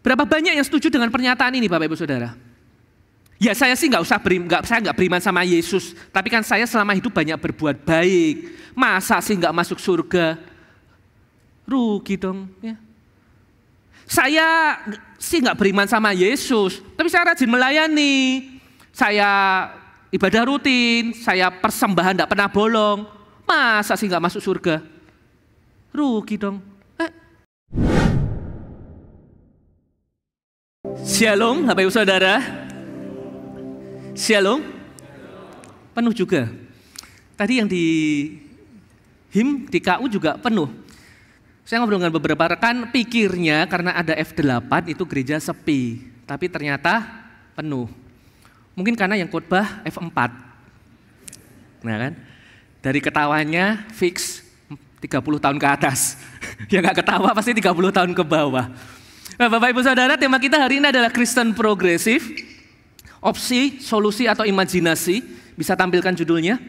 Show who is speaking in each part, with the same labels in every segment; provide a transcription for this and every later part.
Speaker 1: Berapa banyak yang setuju dengan pernyataan ini Bapak Ibu Saudara? Ya saya sih saya nggak beriman sama Yesus, tapi kan saya selama hidup banyak berbuat baik. Masa sih nggak masuk surga? Rugi dong. Ya. Saya sih nggak beriman sama Yesus, tapi saya rajin melayani. Saya ibadah rutin, saya persembahan nggak pernah bolong. Masa sih nggak masuk surga? Rugi dong. Shalom, Bapak Ibu Saudara. Shalom. Penuh juga. Tadi yang di HIM, di KU juga penuh. Saya ngobrol dengan beberapa rekan, pikirnya karena ada F8 itu gereja sepi. Tapi ternyata penuh. Mungkin karena yang khotbah F4. Nah kan, dari ketawanya fix 30 tahun ke atas. Yang gak ketawa pasti 30 tahun ke bawah. Nah, Bapak Ibu Saudara, tema kita hari ini adalah Kristen Progresif. Opsi, solusi, atau imajinasi. Bisa tampilkan judulnya.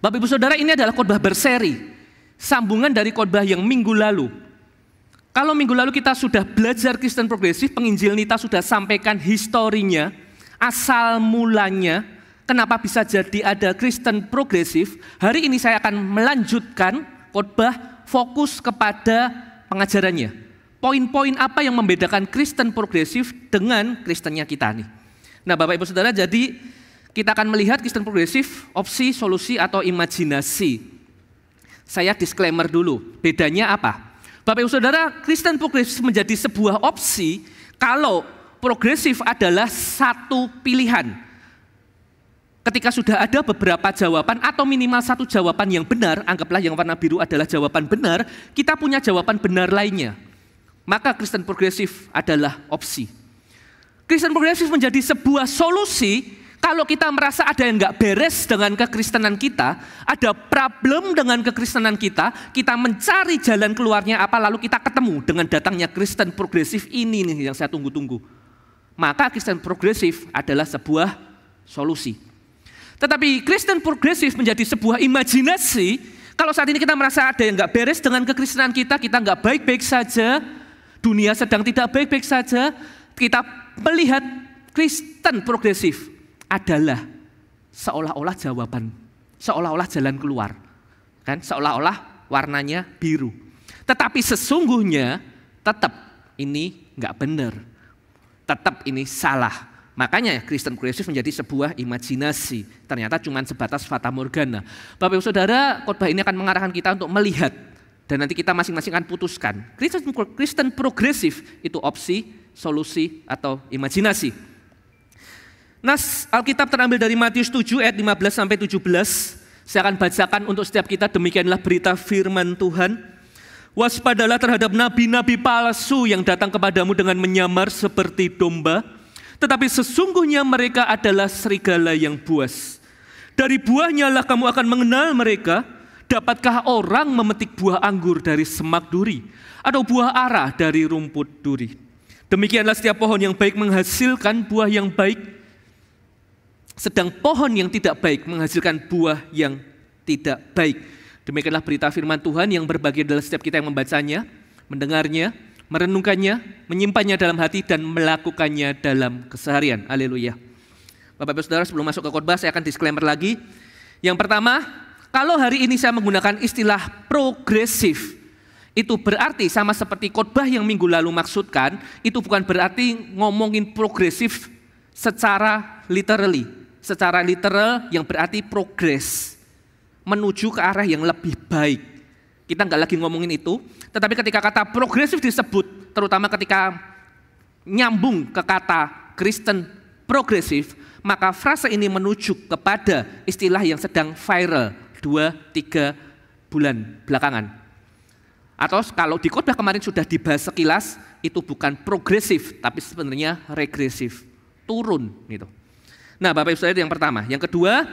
Speaker 1: Bapak Ibu Saudara, ini adalah khotbah berseri. Sambungan dari khotbah yang minggu lalu. Kalau minggu lalu kita sudah belajar Kristen Progresif, penginjil Nita sudah sampaikan historinya, asal mulanya, kenapa bisa jadi ada Kristen Progresif. Hari ini saya akan melanjutkan khotbah fokus kepada pengajarannya. Poin-poin apa yang membedakan Kristen Progresif dengan Kristennya kita nih. Nah Bapak Ibu Saudara, jadi kita akan melihat Kristen Progresif, opsi, solusi, atau imajinasi. Saya disclaimer dulu, bedanya apa? Bapak Ibu Saudara, Kristen Progresif menjadi sebuah opsi kalau progresif adalah satu pilihan. Ketika sudah ada beberapa jawaban atau minimal satu jawaban yang benar, anggaplah yang warna biru adalah jawaban benar, kita punya jawaban benar lainnya. Maka Kristen Progresif adalah opsi. Kristen Progresif menjadi sebuah solusi kalau kita merasa ada yang nggak beres dengan kekristenan kita, ada problem dengan kekristenan kita mencari jalan keluarnya apa, lalu kita ketemu dengan datangnya Kristen Progresif ini nih yang saya tunggu-tunggu. Maka Kristen Progresif adalah sebuah solusi. Tetapi Kristen Progresif menjadi sebuah imajinasi, kalau saat ini kita merasa ada yang nggak beres dengan kekristenan kita nggak baik-baik saja, dunia sedang tidak baik-baik saja, kita melihat Kristen Progresif adalah seolah-olah jawaban, seolah-olah jalan keluar, kan? Seolah-olah warnanya biru. Tetapi sesungguhnya tetap ini nggak benar, tetap ini salah. Makanya Kristen Progresif menjadi sebuah imajinasi. Ternyata cuma sebatas fata morgana. Bapak Ibu Saudara, khotbah ini akan mengarahkan kita untuk melihat dan nanti kita masing-masing akan putuskan. Kristen Progresif itu opsi, solusi, atau imajinasi. Nas Alkitab terambil dari Matius 7 ayat 15 sampai 17. Saya akan bacakan untuk setiap kita, demikianlah berita firman Tuhan. Waspadalah terhadap nabi-nabi palsu yang datang kepadamu dengan menyamar seperti domba, tetapi sesungguhnya mereka adalah serigala yang buas. Dari buahnya lah kamu akan mengenal mereka. Dapatkah orang memetik buah anggur dari semak duri, atau buah ara dari rumput duri? Demikianlah setiap pohon yang baik menghasilkan buah yang baik, sedang pohon yang tidak baik menghasilkan buah yang tidak baik. Demikianlah berita firman Tuhan yang berbagi adalah setiap kita yang membacanya, mendengarnya, merenungkannya, menyimpannya dalam hati, dan melakukannya dalam keseharian. Haleluya. Bapak Ibu Saudara, sebelum masuk ke khotbah saya akan disclaimer lagi. Yang pertama, kalau hari ini saya menggunakan istilah progresif, itu berarti sama seperti khotbah yang minggu lalu maksudkan, itu bukan berarti ngomongin progresif secara literally. Secara literal yang berarti progres, menuju ke arah yang lebih baik. Kita nggak lagi ngomongin itu, tetapi ketika kata progresif disebut, terutama ketika nyambung ke kata Kristen Progresif, maka frase ini menuju kepada istilah yang sedang viral 2-3 bulan belakangan. Atau kalau di khotbah kemarin sudah dibahas sekilas, itu bukan progresif, tapi sebenarnya regresif, turun gitu. Nah Bapak Ibu Saudara, yang pertama. Yang kedua,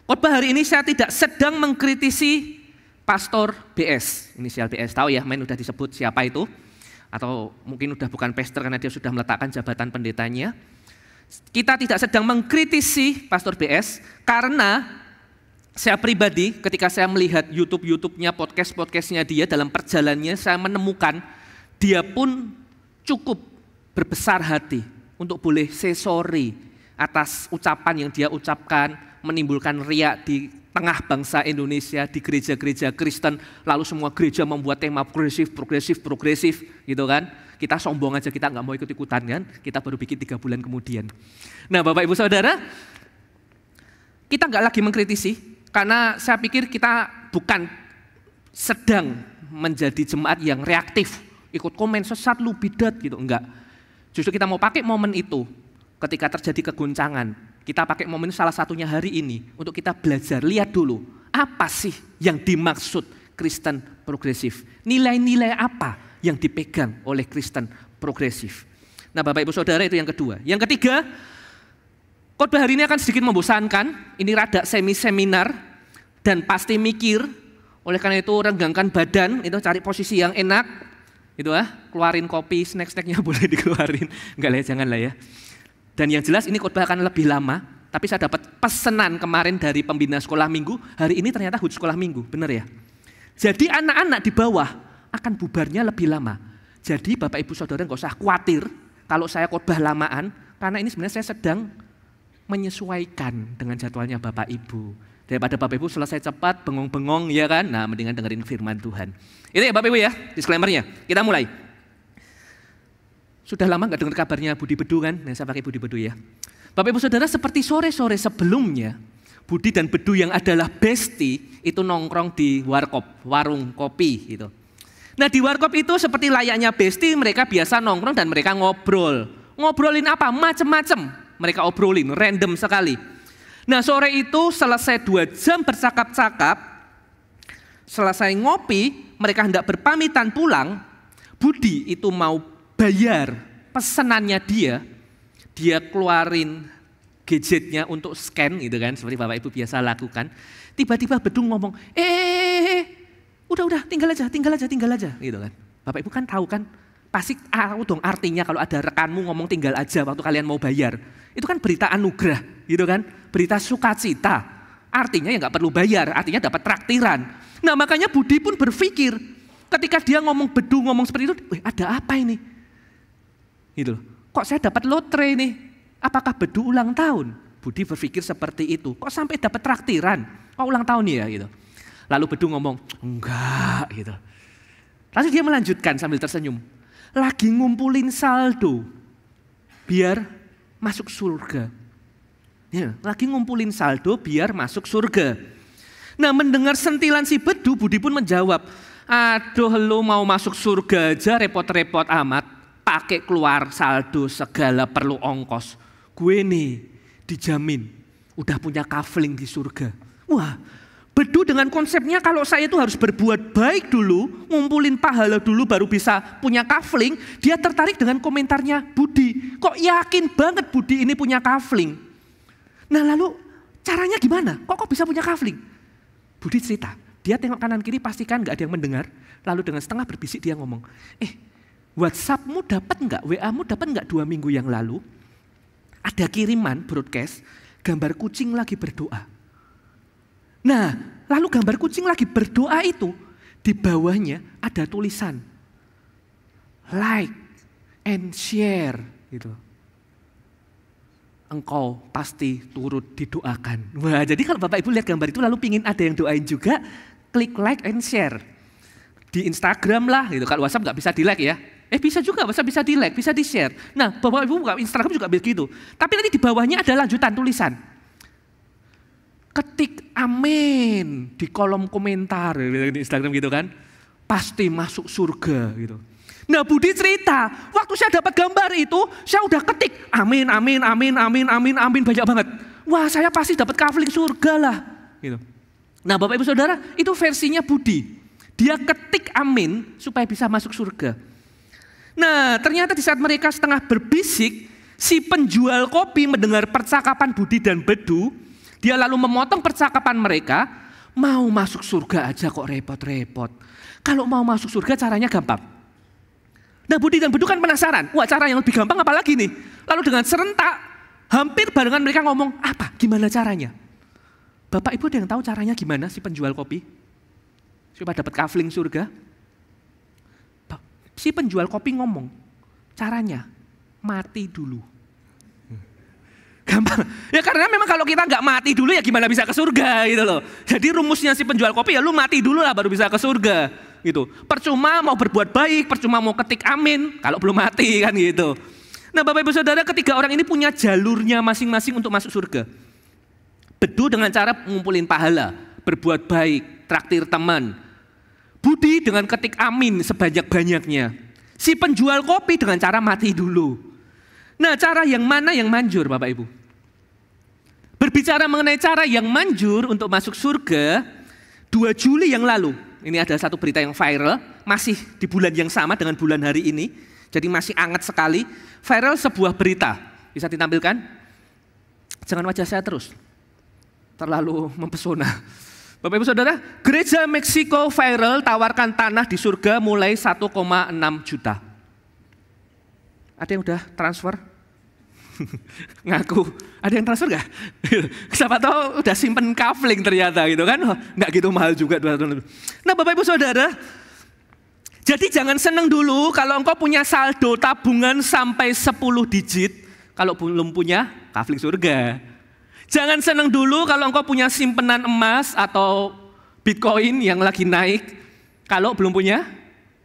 Speaker 1: khotbah hari ini saya tidak sedang mengkritisi Pastor BS, inisial BS, tahu ya, main udah disebut siapa itu, atau mungkin udah bukan pastor karena dia sudah meletakkan jabatan pendetanya. Kita tidak sedang mengkritisi Pastor BS, karena saya pribadi ketika saya melihat YouTube-nya, podcast-podcastnya dia dalam perjalanannya, saya menemukan dia pun cukup berbesar hati untuk boleh say sorry atas ucapan yang dia ucapkan, menimbulkan riak di tengah bangsa Indonesia, di gereja-gereja Kristen, lalu semua gereja membuat tema progresif, gitu kan. Kita sombong aja, kita nggak mau ikut-ikutan kan, kita baru bikin 3 bulan kemudian. Nah Bapak Ibu Saudara, kita nggak lagi mengkritisi, karena saya pikir kita bukan sedang menjadi jemaat yang reaktif, ikut komen sesat lu bidat gitu, enggak. Justru kita mau pakai momen itu, ketika terjadi keguncangan, kita pakai momen salah satunya hari ini untuk kita belajar, lihat dulu apa sih yang dimaksud Kristen progresif. Nilai-nilai apa yang dipegang oleh Kristen progresif. Nah Bapak Ibu Saudara, itu yang kedua. Yang ketiga, khotbah hari ini akan sedikit membosankan, ini rada semi-seminar dan pasti mikir, oleh karena itu renggangkan badan, itu cari posisi yang enak, itu keluarin kopi, snack-snacknya boleh dikeluarin, enggak lah ya, jangan lah ya. Dan yang jelas ini khotbah akan lebih lama, tapi saya dapat pesanan kemarin dari pembina sekolah minggu, hari ini ternyata HUT sekolah minggu, benar ya? Jadi anak-anak di bawah akan bubarnya lebih lama. Jadi Bapak Ibu Saudara nggak usah khawatir kalau saya khotbah lamaan, karena ini sebenarnya saya sedang menyesuaikan dengan jadwalnya Bapak Ibu. Daripada Bapak Ibu selesai cepat, bengong-bengong ya kan, nah mendingan dengerin firman Tuhan. Itu ya Bapak Ibu ya, disclaimer-nya. Kita mulai. Sudah lama nggak dengar kabarnya Budi Bedu kan? Nah, saya pakai Budi Bedu ya. Bapak Ibu Saudara, seperti sore-sore sebelumnya, Budi dan Bedu yang adalah bestie itu nongkrong di warkop, warung kopi gitu. Nah di warkop itu seperti layaknya bestie, mereka biasa nongkrong dan mereka ngobrol. Ngobrolin apa? Macem-macem. Mereka obrolin, random sekali. Nah sore itu selesai 2 jam bercakap-cakap, selesai ngopi, mereka hendak berpamitan pulang, Budi itu mau bayar pesenannya dia keluarin gadgetnya untuk scan gitu kan, seperti Bapak Ibu biasa lakukan. Tiba-tiba Bedung ngomong, udah tinggal aja gitu kan. Bapak Ibu kan tahu kan, pasti tahu dong artinya kalau ada rekanmu ngomong tinggal aja waktu kalian mau bayar. Itu kan berita anugerah gitu kan, berita sukacita. Artinya ya nggak perlu bayar, artinya dapat traktiran. Nah makanya Budi pun berpikir, ketika dia Bedung ngomong seperti itu, ada apa ini? Gitu. Kok saya dapat lotre nih? Apakah Bedu ulang tahun? Budi berpikir seperti itu. Kok sampai dapat traktiran? Kok ulang tahun ya? Gitu. Lalu Bedu ngomong, enggak gitu. Lalu dia melanjutkan sambil tersenyum. Lagi ngumpulin saldo biar masuk surga. Ya, lagi ngumpulin saldo biar masuk surga. Nah mendengar sentilan si Bedu, Budi pun menjawab, aduh lu mau masuk surga aja repot-repot amat. Pakai keluar saldo segala perlu ongkos. Gue nih dijamin udah punya kafling di surga. Wah, Bedu dengan konsepnya kalau saya itu harus berbuat baik dulu, ngumpulin pahala dulu baru bisa punya kafling. Dia tertarik dengan komentarnya Budi. Kok yakin banget Budi ini punya kafling? Nah lalu caranya gimana? Kok bisa punya kafling? Budi cerita, dia tengok kanan kiri pastikan gak ada yang mendengar. Lalu dengan setengah berbisik dia ngomong, WhatsApp-mu dapat nggak, WA-mu dapat nggak 2 minggu yang lalu? Ada kiriman broadcast, gambar kucing lagi berdoa. Nah, lalu gambar kucing lagi berdoa itu, di bawahnya ada tulisan, like and share, gitu. Engkau pasti turut didoakan. Wah, jadi kalau Bapak Ibu lihat gambar itu lalu pingin ada yang doain juga, klik like and share. Di Instagram lah, gitu. Kalau WhatsApp nggak bisa di like ya. Bisa juga, bisa di like, bisa di share. Nah Bapak Ibu buka Instagram juga begitu. Tapi nanti di bawahnya ada lanjutan tulisan. Ketik amin di kolom komentar di Instagram gitu kan. Pasti masuk surga gitu. Nah Budi cerita, waktu saya dapat gambar itu, saya udah ketik amin banyak banget. Wah saya pasti dapat kafling surga lah. Gitu. Nah Bapak Ibu Saudara, itu versinya Budi. Dia ketik amin supaya bisa masuk surga. Nah ternyata di saat mereka setengah berbisik, si penjual kopi mendengar percakapan Budi dan Bedu, dia lalu memotong percakapan mereka, mau masuk surga aja kok repot-repot. Kalau mau masuk surga caranya gampang. Nah Budi dan Bedu kan penasaran, wah cara yang lebih gampang apa lagi nih? Lalu dengan serentak, hampir barengan mereka ngomong, apa? Gimana caranya? Bapak Ibu ada yang tahu caranya gimana si penjual kopi? Supaya dapat kafling surga? Si penjual kopi ngomong, Caranya, mati dulu. Gampang. Ya karena memang kalau kita nggak mati dulu ya gimana bisa ke surga gitu loh. Jadi rumusnya si penjual kopi ya lu mati dulu lah baru bisa ke surga gitu. Percuma mau berbuat baik, percuma mau ketik amin kalau belum mati kan gitu. Nah Bapak Ibu Saudara, ketiga orang ini punya jalurnya masing-masing untuk masuk surga. Bedu dengan cara ngumpulin pahala, berbuat baik, traktir teman. Budi dengan ketik amin sebanyak-banyaknya. Si penjual kopi dengan cara mati dulu. Nah, cara yang mana yang manjur Bapak Ibu? Berbicara mengenai cara yang manjur untuk masuk surga, 2 Juli yang lalu, ini ada satu berita yang viral, masih di bulan yang sama dengan bulan hari ini, jadi masih hangat sekali, viral sebuah berita, bisa ditampilkan? Jangan wajah saya terus, terlalu mempesona. Bapak Ibu Saudara, gereja Meksiko viral tawarkan tanah di surga mulai 1,6 juta. Ada yang udah transfer? Ngaku, ada yang transfer gak? Siapa tahu udah simpen kafling ternyata gitu kan, nggak gitu mahal juga. Nah Bapak Ibu Saudara, jadi jangan senang dulu kalau engkau punya saldo tabungan sampai 10 digit, kalau belum punya kafling surga. Jangan senang dulu kalau engkau punya simpenan emas atau Bitcoin yang lagi naik, kalau belum punya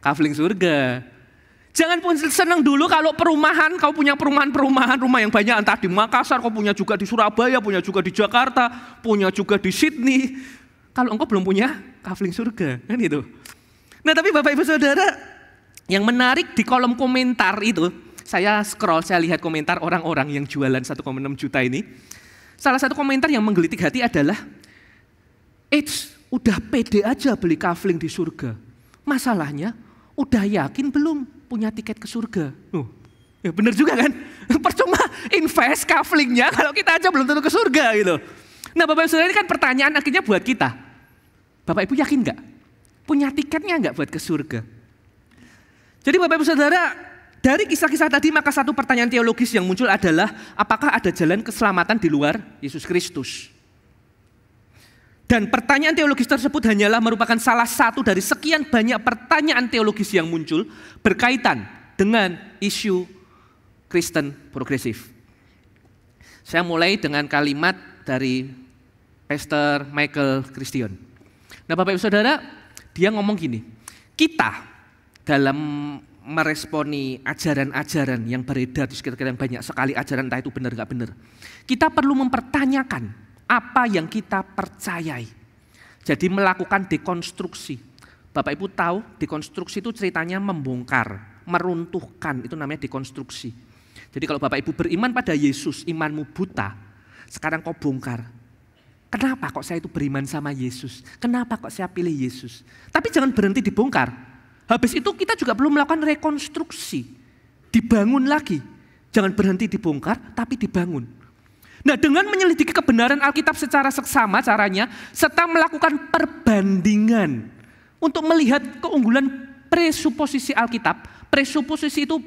Speaker 1: kafling surga. Jangan pun senang dulu kalau perumahan, kau punya perumahan rumah yang banyak, entah di Makassar, kau punya juga di Surabaya, punya juga di Jakarta, punya juga di Sydney. Kalau engkau belum punya kafling surga, kan itu. Nah tapi Bapak Ibu Saudara, yang menarik di kolom komentar itu, saya scroll, saya lihat komentar orang-orang yang jualan 1,6 juta ini. Salah satu komentar yang menggelitik hati adalah, udah pede aja beli kafling di surga. Masalahnya, udah yakin belum punya tiket ke surga? Ya benar juga kan? Percuma invest kaflingnya kalau kita aja belum tentu ke surga gitu. Nah Bapak Ibu Saudara, ini kan pertanyaan akhirnya buat kita. Bapak Ibu yakin nggak? Punya tiketnya nggak buat ke surga? Jadi Bapak Ibu Saudara, dari kisah-kisah tadi maka satu pertanyaan teologis yang muncul adalah, apakah ada jalan keselamatan di luar Yesus Kristus? Dan pertanyaan teologis tersebut hanyalah merupakan salah satu dari sekian banyak pertanyaan teologis yang muncul berkaitan dengan isu Kristen progresif. Saya mulai dengan kalimat dari Pastor Michael Christian. Nah Bapak Ibu Saudara, dia ngomong gini, kita dalam meresponi ajaran-ajaran yang beredar di sekitar kita, yang banyak sekali ajaran, entah itu benar nggak benar, kita perlu mempertanyakan apa yang kita percayai. Jadi melakukan dekonstruksi. Bapak Ibu tahu dekonstruksi itu ceritanya membongkar, meruntuhkan, itu namanya dekonstruksi. Jadi kalau Bapak Ibu beriman pada Yesus, imanmu buta, sekarang kau bongkar. Kenapa kok saya itu beriman sama Yesus? Kenapa kok saya pilih Yesus? Tapi jangan berhenti dibongkar. Habis itu kita juga perlu melakukan rekonstruksi. Dibangun lagi. Jangan berhenti dibongkar, tapi dibangun. Nah dengan menyelidiki kebenaran Alkitab secara seksama caranya, serta melakukan perbandingan untuk melihat keunggulan presuposisi Alkitab. Presuposisi itu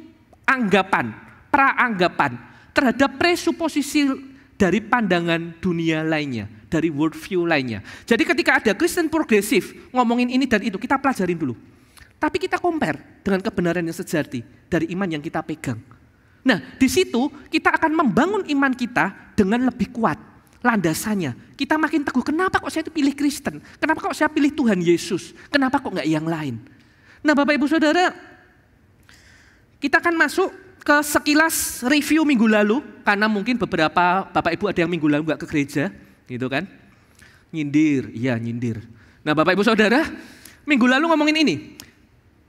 Speaker 1: anggapan, praanggapan terhadap presuposisi dari pandangan dunia lainnya, dari worldview lainnya. Jadi ketika ada Kristen progresif ngomongin ini dan itu, kita pelajarin dulu. Tapi kita compare dengan kebenaran yang sejati dari iman yang kita pegang. Nah, di situ kita akan membangun iman kita dengan lebih kuat landasannya. Kita makin teguh, kenapa kok saya itu pilih Kristen? Kenapa kok saya pilih Tuhan Yesus? Kenapa kok nggak yang lain? Nah Bapak Ibu Saudara, kita akan masuk ke sekilas review minggu lalu, karena mungkin beberapa Bapak Ibu ada yang minggu lalu nggak ke gereja, gitu kan? Nyindir, iya nyindir. Nah Bapak Ibu Saudara, minggu lalu ngomongin ini,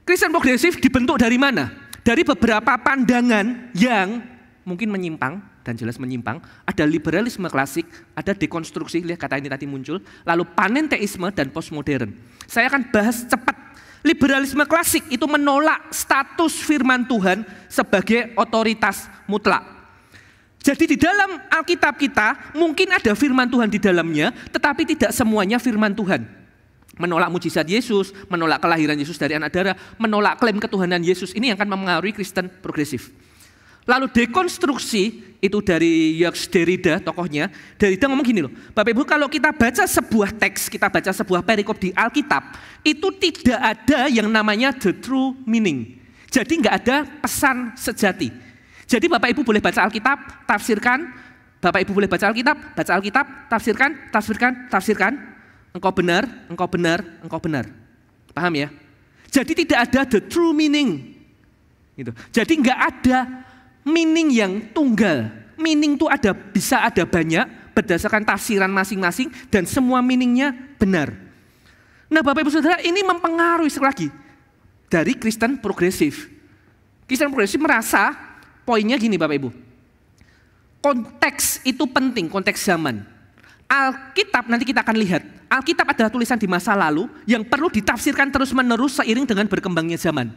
Speaker 1: Kristen progresif dibentuk dari mana? Dari beberapa pandangan yang mungkin menyimpang, dan jelas menyimpang, ada liberalisme klasik, ada dekonstruksi, lihat kata ini tadi muncul, lalu panenteisme dan postmodern. Saya akan bahas cepat. Liberalisme klasik itu menolak status firman Tuhan sebagai otoritas mutlak. Jadi di dalam Alkitab kita mungkin ada firman Tuhan di dalamnya, tetapi tidak semuanya firman Tuhan. Menolak mujizat Yesus, menolak kelahiran Yesus dari anak darah, menolak klaim ketuhanan Yesus, ini yang akan mempengaruhi Kristen progresif. Lalu dekonstruksi itu dari Jacques Derrida, tokohnya. Derrida ngomong gini loh, Bapak Ibu kalau kita baca sebuah teks, kita baca sebuah perikop di Alkitab, itu tidak ada yang namanya the true meaning. Jadi nggak ada pesan sejati. Jadi Bapak Ibu boleh baca Alkitab, tafsirkan. Bapak Ibu boleh baca Alkitab, tafsirkan, tafsirkan. Engkau benar, engkau benar, engkau benar. Paham ya? Jadi tidak ada the true meaning. Gitu. Jadi nggak ada meaning yang tunggal. Meaning itu bisa ada banyak berdasarkan tafsiran masing-masing dan semua meaningnya benar. Nah Bapak Ibu Saudara, ini mempengaruhi sekali lagi dari Kristen progresif. Kristen progresif merasa poinnya gini Bapak Ibu. Konteks itu penting, konteks zaman. Alkitab nanti kita akan lihat. Alkitab adalah tulisan di masa lalu yang perlu ditafsirkan terus-menerus seiring dengan berkembangnya zaman.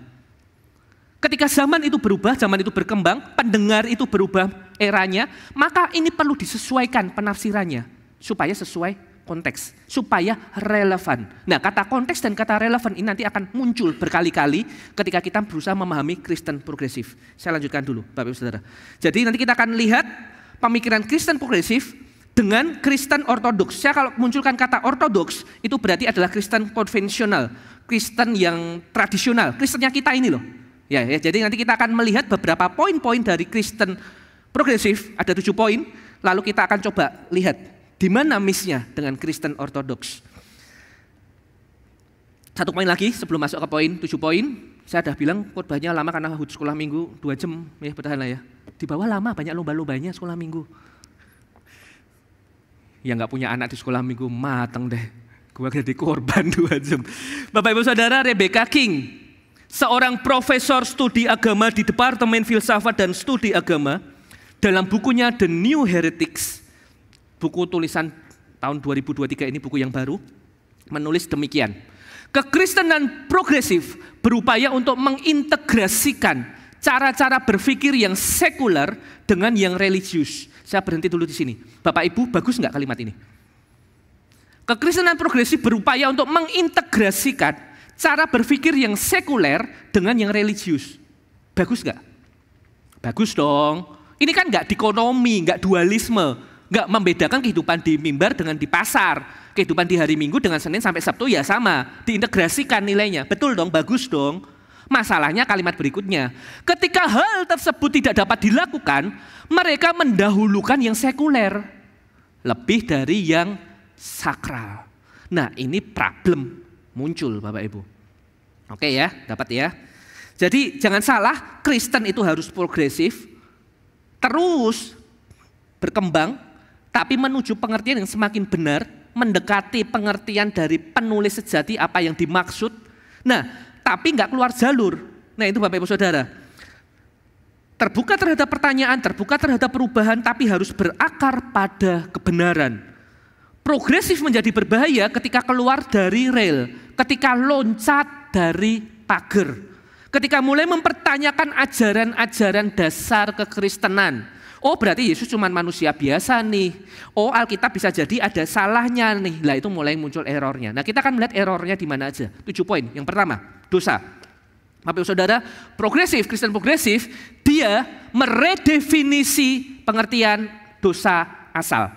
Speaker 1: Ketika zaman itu berubah, zaman itu berkembang, pendengar itu berubah eranya, maka ini perlu disesuaikan penafsirannya supaya sesuai konteks, supaya relevan. Nah, kata konteks dan kata relevan ini nanti akan muncul berkali-kali ketika kita berusaha memahami Kristen progresif. Saya lanjutkan dulu, Bapak Ibu Saudara. Jadi nanti kita akan lihat pemikiran Kristen progresif dengan Kristen ortodoks. Saya kalau munculkan kata ortodoks, itu berarti adalah Kristen konvensional, Kristen yang tradisional, Kristennya kita ini loh. Ya, jadi nanti kita akan melihat beberapa poin-poin dari Kristen progresif, ada 7 poin, lalu kita akan coba lihat di mana miss-nya dengan Kristen ortodoks. 1 poin lagi sebelum masuk ke poin, 7 poin. Saya sudah bilang khotbahnya lama karena sekolah minggu 2 jam, ya bertahan lah ya. Di bawah lama, banyak lomba-lombanya sekolah minggu. Yang nggak punya anak di sekolah minggu, mateng deh. Gua jadi korban 2 jam. Bapak Ibu Saudara, Rebecca King, seorang profesor studi agama di Departemen Filsafat dan Studi Agama, dalam bukunya The New Heretics, buku tulisan tahun 2023 ini, buku yang baru, menulis demikian. Kekristenan progresif berupaya untuk mengintegrasikan cara-cara berpikir yang sekuler dengan yang religius. Saya berhenti dulu di sini. Bapak Ibu, bagus nggak kalimat ini? Kekristenan progresif berupaya untuk mengintegrasikan cara berpikir yang sekuler dengan yang religius. Bagus nggak? Bagus dong. Ini kan nggak dikotomi, nggak dualisme, nggak membedakan kehidupan di mimbar dengan di pasar. Kehidupan di hari Minggu dengan Senin sampai Sabtu ya sama, diintegrasikan nilainya. Betul dong, bagus dong. Masalahnya kalimat berikutnya. Ketika hal tersebut tidak dapat dilakukan, mereka mendahulukan yang sekuler lebih dari yang sakral. Nah, ini problem muncul Bapak Ibu. Oke ya, dapat ya. Jadi jangan salah, Kristen itu harus progresif, terus berkembang, tapi menuju pengertian yang semakin benar, mendekati pengertian dari penulis sejati apa yang dimaksud. Nah, tapi nggak keluar jalur. Nah itu Bapak Ibu Saudara. Terbuka terhadap pertanyaan, terbuka terhadap perubahan, tapi harus berakar pada kebenaran. Progresif menjadi berbahaya ketika keluar dari rel, ketika loncat dari pagar, ketika mulai mempertanyakan ajaran-ajaran dasar kekristenan. Oh berarti Yesus cuma manusia biasa nih. Oh Alkitab bisa jadi ada salahnya nih. Lah itu mulai muncul errornya. Nah kita akan melihat errornya di mana aja. 7 poin. Yang pertama, dosa. Bapak Ibu Saudara, progresif, Kristen progresif, dia meredefinisi pengertian dosa asal.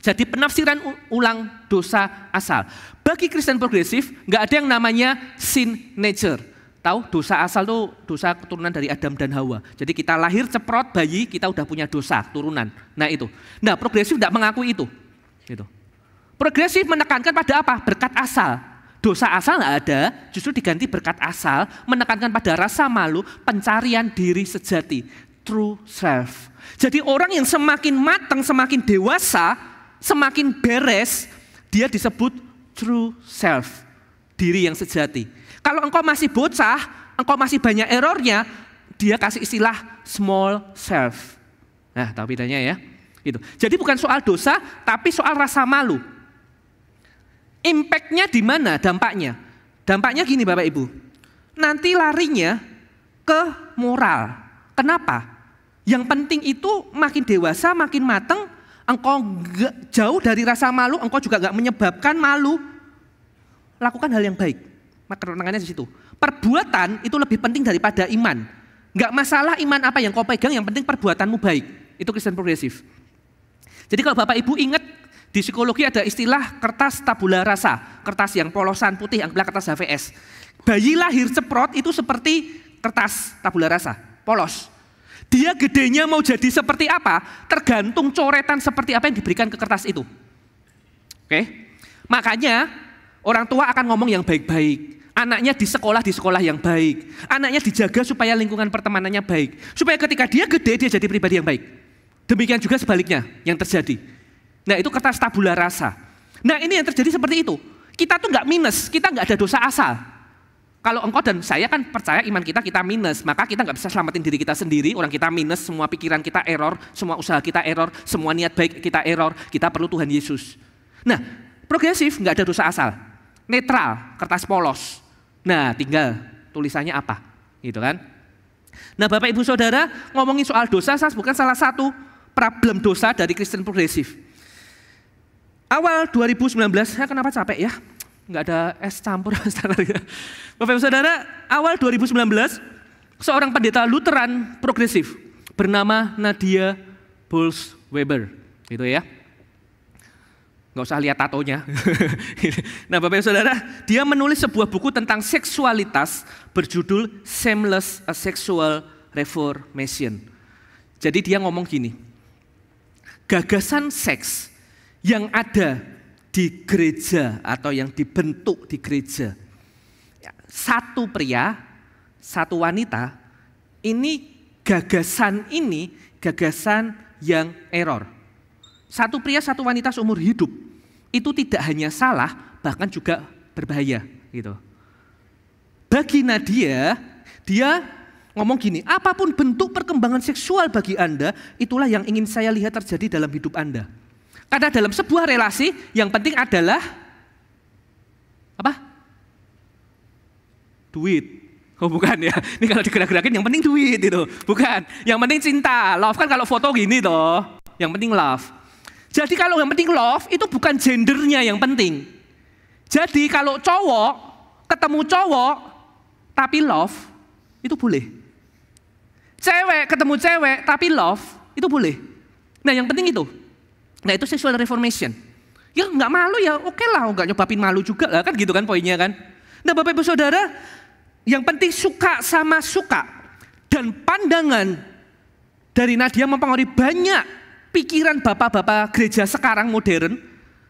Speaker 1: Jadi penafsiran ulang dosa asal. Bagi Kristen progresif, nggak ada yang namanya sin nature. Tahu dosa asal itu dosa keturunan dari Adam dan Hawa. Jadi kita lahir ceprot bayi, kita udah punya dosa turunan. Nah itu. Nah progresif tidak mengakui itu. Gitu. Progresif menekankan pada apa? Berkat asal. Dosa asal nggak ada, justru diganti berkat asal, menekankan pada rasa malu, pencarian diri sejati, true self. Jadi orang yang semakin matang, semakin dewasa, semakin beres, dia disebut true self, diri yang sejati. Kalau engkau masih bocah, engkau masih banyak errornya, dia kasih istilah small self. Nah, tahu bedanya ya? Gitu. Jadi bukan soal dosa, tapi soal rasa malu. Impact-nya di mana dampaknya? Dampaknya gini Bapak Ibu, nanti larinya ke moral. Kenapa? Yang penting itu makin dewasa, makin matang, engkau jauh dari rasa malu, engkau juga gak menyebabkan malu. Lakukan hal yang baik. Maka ketenangannya di situ. Perbuatan itu lebih penting daripada iman. Enggak masalah iman apa yang kau pegang, yang penting perbuatanmu baik. Itu Kristen progresif. Jadi kalau Bapak Ibu ingat, di psikologi ada istilah kertas tabula rasa. Kertas yang polosan putih, anggaplah kertas HVS. Bayi lahir ceprot itu seperti kertas tabula rasa, polos. Dia gedenya mau jadi seperti apa, tergantung coretan seperti apa yang diberikan ke kertas itu. Oke? Makanya orang tua akan ngomong yang baik-baik. Anaknya di sekolah yang baik. Anaknya dijaga supaya lingkungan pertemanannya baik. Supaya ketika dia gede, dia jadi pribadi yang baik. Demikian juga sebaliknya yang terjadi. Nah, itu kertas tabula rasa. Nah, ini yang terjadi seperti itu. Kita tuh nggak minus, kita nggak ada dosa asal. Kalau engkau dan saya kan percaya iman kita minus, maka kita nggak bisa selamatin diri kita sendiri. Orang kita minus, semua pikiran kita error, semua usaha kita error, semua niat baik kita error. Kita perlu Tuhan Yesus. Nah, progresif nggak ada dosa asal, netral, kertas polos. Nah, tinggal tulisannya apa, gitu kan? Nah, Bapak Ibu Saudara, ngomongin soal dosa, bukan salah satu problem dosa dari Kristen progresif. Awal 2019, saya kenapa capek ya? Nggak ada es campur. Bapak Ibu Saudara, awal 2019, seorang pendeta Lutheran progresif bernama Nadia Bolz-Weber, gitu ya. Nggak usah lihat tatonya. Nah, Bapak Ibu Saudara, dia menulis sebuah buku tentang seksualitas berjudul Shameless Sexual Reformation. Jadi dia ngomong gini, gagasan seks yang ada di gereja atau yang dibentuk di gereja, satu pria, satu wanita, ini gagasan yang error. Satu pria, satu wanita seumur hidup, itu tidak hanya salah, bahkan juga berbahaya. Gitu. Bagi Nadia, dia ngomong gini, apapun bentuk perkembangan seksual bagi Anda, itulah yang ingin saya lihat terjadi dalam hidup Anda. Karena dalam sebuah relasi, yang penting adalah apa? Duit. Oh bukan ya, ini kalau digerak-gerakin yang penting duit itu. Bukan, yang penting cinta. Love kan kalau foto gini toh, yang penting love. Jadi kalau yang penting love, itu bukan gendernya yang penting. Jadi kalau cowok ketemu cowok, tapi love, itu boleh. Cewek ketemu cewek, tapi love, itu boleh. Nah yang penting itu. Nah itu sexual reformation. Ya nggak malu ya, oke lah, nggak nyebabin malu juga lah, kan gitu kan poinnya kan. Nah Bapak Ibu Saudara, yang penting suka sama suka. Dan pandangan dari Nadia mempengaruhi banyak pikiran bapak-bapak gereja sekarang modern,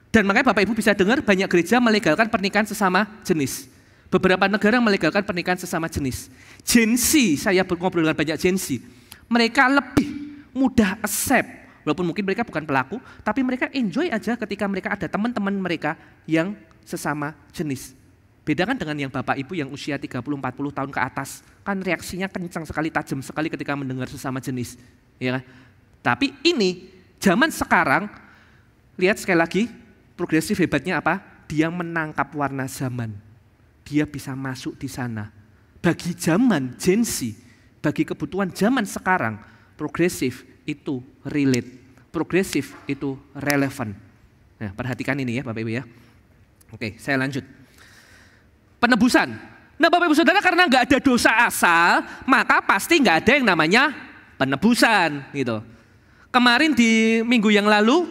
Speaker 1: dan makanya Bapak Ibu bisa dengar banyak gereja melegalkan pernikahan sesama jenis. Beberapa negara melegalkan pernikahan sesama jenis. Gen Z, saya ngobrol dengan banyak Gen Z, mereka lebih mudah accept, walaupun mungkin mereka bukan pelaku, tapi mereka enjoy aja ketika mereka ada teman-teman mereka yang sesama jenis. Beda kan dengan yang Bapak Ibu yang usia 30-40 tahun ke atas, kan reaksinya kencang sekali, tajam sekali ketika mendengar sesama jenis. Ya kan? Tapi ini, zaman sekarang, lihat sekali lagi, progresif hebatnya apa? Dia menangkap warna zaman. Dia bisa masuk di sana. Bagi zaman Gen Z, bagi kebutuhan zaman sekarang, progresif itu relate. Progresif itu relevan. Nah, perhatikan ini ya Bapak Ibu ya. Oke, saya lanjut. Penebusan. Nah Bapak Ibu Saudara, karena nggak ada dosa asal, maka pasti nggak ada yang namanya penebusan gitu. Kemarin di minggu yang lalu,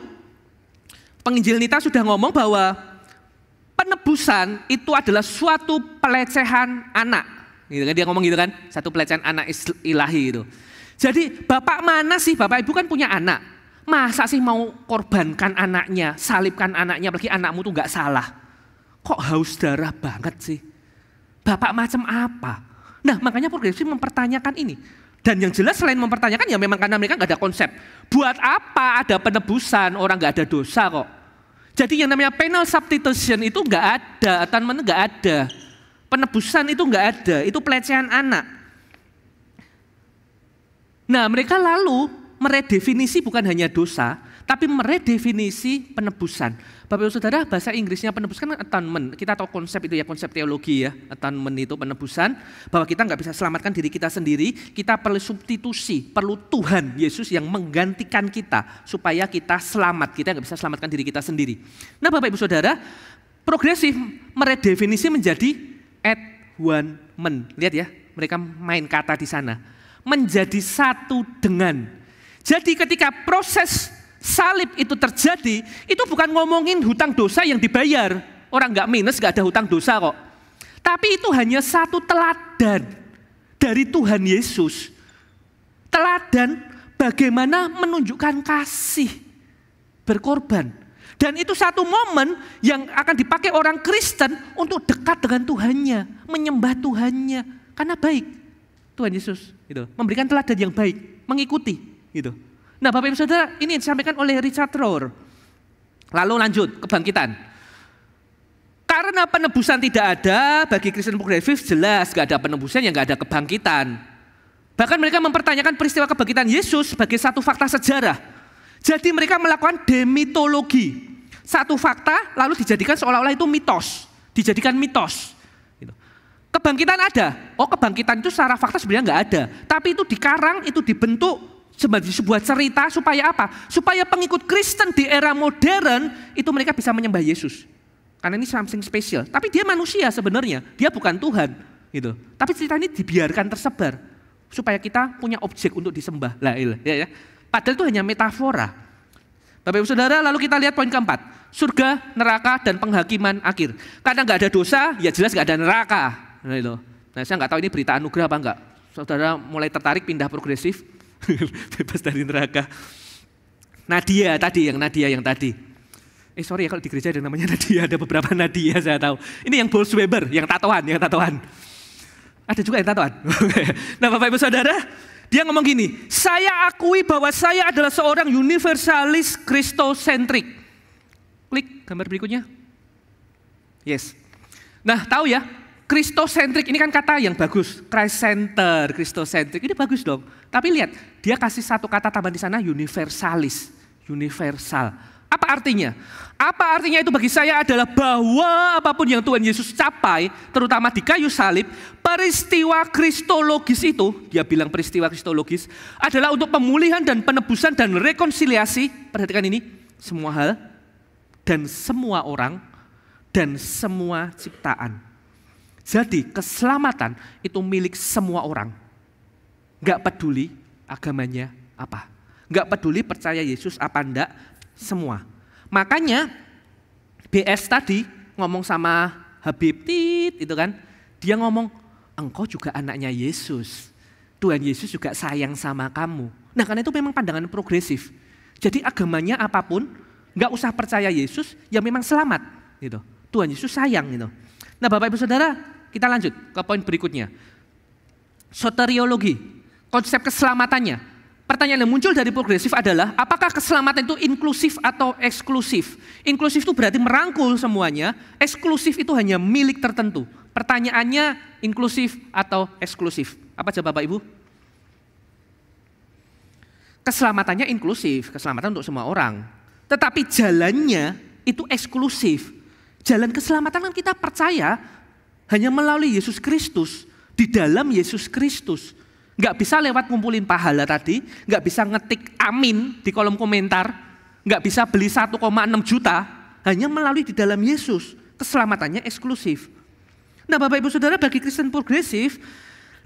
Speaker 1: penginjil Nita sudah ngomong bahwa penebusan itu adalah suatu pelecehan anak. Gitu kan, dia ngomong gitu kan, satu pelecehan anak ilahi itu. Jadi bapak mana sih, Bapak Ibu kan punya anak. Masa sih mau korbankan anaknya, salibkan anaknya, apalagi anakmu tuh nggak salah. Kok haus darah banget sih? Bapak macam apa? Nah makanya progresif mempertanyakan ini. Dan yang jelas selain mempertanyakan ya memang karena mereka nggak ada konsep. Buat apa ada penebusan, orang nggak ada dosa kok. Jadi yang namanya penal substitution itu nggak ada, atonement nggak ada. Penebusan itu nggak ada, itu pelecehan anak. Nah mereka lalu meredefinisi bukan hanya dosa, tapi meredefinisi penebusan. Bapak Ibu Saudara, bahasa Inggrisnya penebusan kan atonement. Kita tahu konsep itu ya, konsep teologi ya. Atonement itu penebusan, bahwa kita nggak bisa selamatkan diri kita sendiri, kita perlu substitusi, perlu Tuhan Yesus yang menggantikan kita supaya kita selamat. Kita nggak bisa selamatkan diri kita sendiri. Nah Bapak Ibu Saudara, progresif meredefinisi menjadi at one man. Lihat ya, mereka main kata di sana. Menjadi satu dengan. Jadi ketika proses salib itu terjadi, itu bukan ngomongin hutang dosa yang dibayar. Orang nggak minus, nggak ada hutang dosa kok. Tapi itu hanya satu teladan. dari Tuhan Yesus. Teladan bagaimana menunjukkan kasih, berkorban. Dan itu satu momen yang akan dipakai orang Kristen untuk dekat dengan Tuhannya, menyembah Tuhannya. Karena baik Tuhan Yesus, gitu. Memberikan teladan yang baik, mengikuti. Gitu. Nah Bapak Ibu Saudara, ini yang disampaikan oleh Richard Rohr. Lalu lanjut, kebangkitan. Karena penebusan tidak ada, bagi Kristen progresif jelas gak ada penebusan, yang gak ada kebangkitan. Bahkan mereka mempertanyakan peristiwa kebangkitan Yesus sebagai satu fakta sejarah. Jadi mereka melakukan demitologi. Satu fakta lalu dijadikan seolah-olah itu mitos. Dijadikan mitos. Kebangkitan ada. Oh kebangkitan itu secara fakta sebenarnya nggak ada. Tapi itu dikarang, itu dibentuk sebagai sebuah cerita supaya apa? Supaya pengikut Kristen di era modern itu mereka bisa menyembah Yesus. Karena ini something special. Tapi dia manusia sebenarnya. Dia bukan Tuhan. Gitu. Tapi cerita ini dibiarkan tersebar. Supaya kita punya objek untuk disembah. Ya. Padahal itu hanya metafora. Bapak Ibu Saudara, lalu kita lihat poin keempat. Surga, neraka, dan penghakiman akhir. Karena nggak ada dosa, ya jelas nggak ada neraka. Nah, saya nggak tahu ini berita anugerah apa enggak. Saudara mulai tertarik pindah progresif, bebas dari neraka. Nadia yang tadi. Sorry ya kalau di gereja ada namanya Nadia, ada beberapa Nadia saya tahu. Ini yang Bolsweber, yang tatoan. Ada juga yang tatoan. Nah Bapak Ibu Saudara, dia ngomong gini, saya akui bahwa saya adalah seorang universalis kristosentrik. Klik gambar berikutnya. Yes. Nah tahu ya, kristosentrik ini kan kata yang bagus. Christ center, kristosentrik, ini bagus dong. Tapi lihat, dia kasih satu kata tambahan di sana, universalis. Universal. Apa artinya? Apa artinya itu bagi saya adalah bahwa apapun yang Tuhan Yesus capai, terutama di kayu salib, peristiwa kristologis itu, dia bilang peristiwa kristologis, adalah untuk pemulihan dan penebusan dan rekonsiliasi, perhatikan ini, semua hal, dan semua orang, dan semua ciptaan. Jadi keselamatan itu milik semua orang. Gak peduli agamanya apa. Gak peduli percaya Yesus apa enggak, semua. Makanya BS tadi ngomong sama Habib Tit itu kan, dia ngomong engkau juga anaknya Yesus. Tuhan Yesus juga sayang sama kamu. Nah karena itu memang pandangan progresif. Jadi agamanya apapun, nggak usah percaya Yesus, ya memang selamat. Gitu. Tuhan Yesus sayang. Gitu. Nah Bapak Ibu Saudara, kita lanjut ke poin berikutnya. Soteriologi, konsep keselamatannya. Pertanyaan yang muncul dari progresif adalah, apakah keselamatan itu inklusif atau eksklusif? Inklusif itu berarti merangkul semuanya, eksklusif itu hanya milik tertentu. Pertanyaannya inklusif atau eksklusif? Apa jawab Bapak Ibu? Keselamatannya inklusif, keselamatan untuk semua orang. Tetapi jalannya itu eksklusif. Jalan keselamatan kan kita percaya hanya melalui Yesus Kristus, di dalam Yesus Kristus. Nggak bisa lewat ngumpulin pahala tadi, nggak bisa ngetik amin di kolom komentar, nggak bisa beli 1,6 juta, hanya melalui di dalam Yesus. Keselamatannya eksklusif. Nah Bapak Ibu Saudara, bagi Kristen progresif,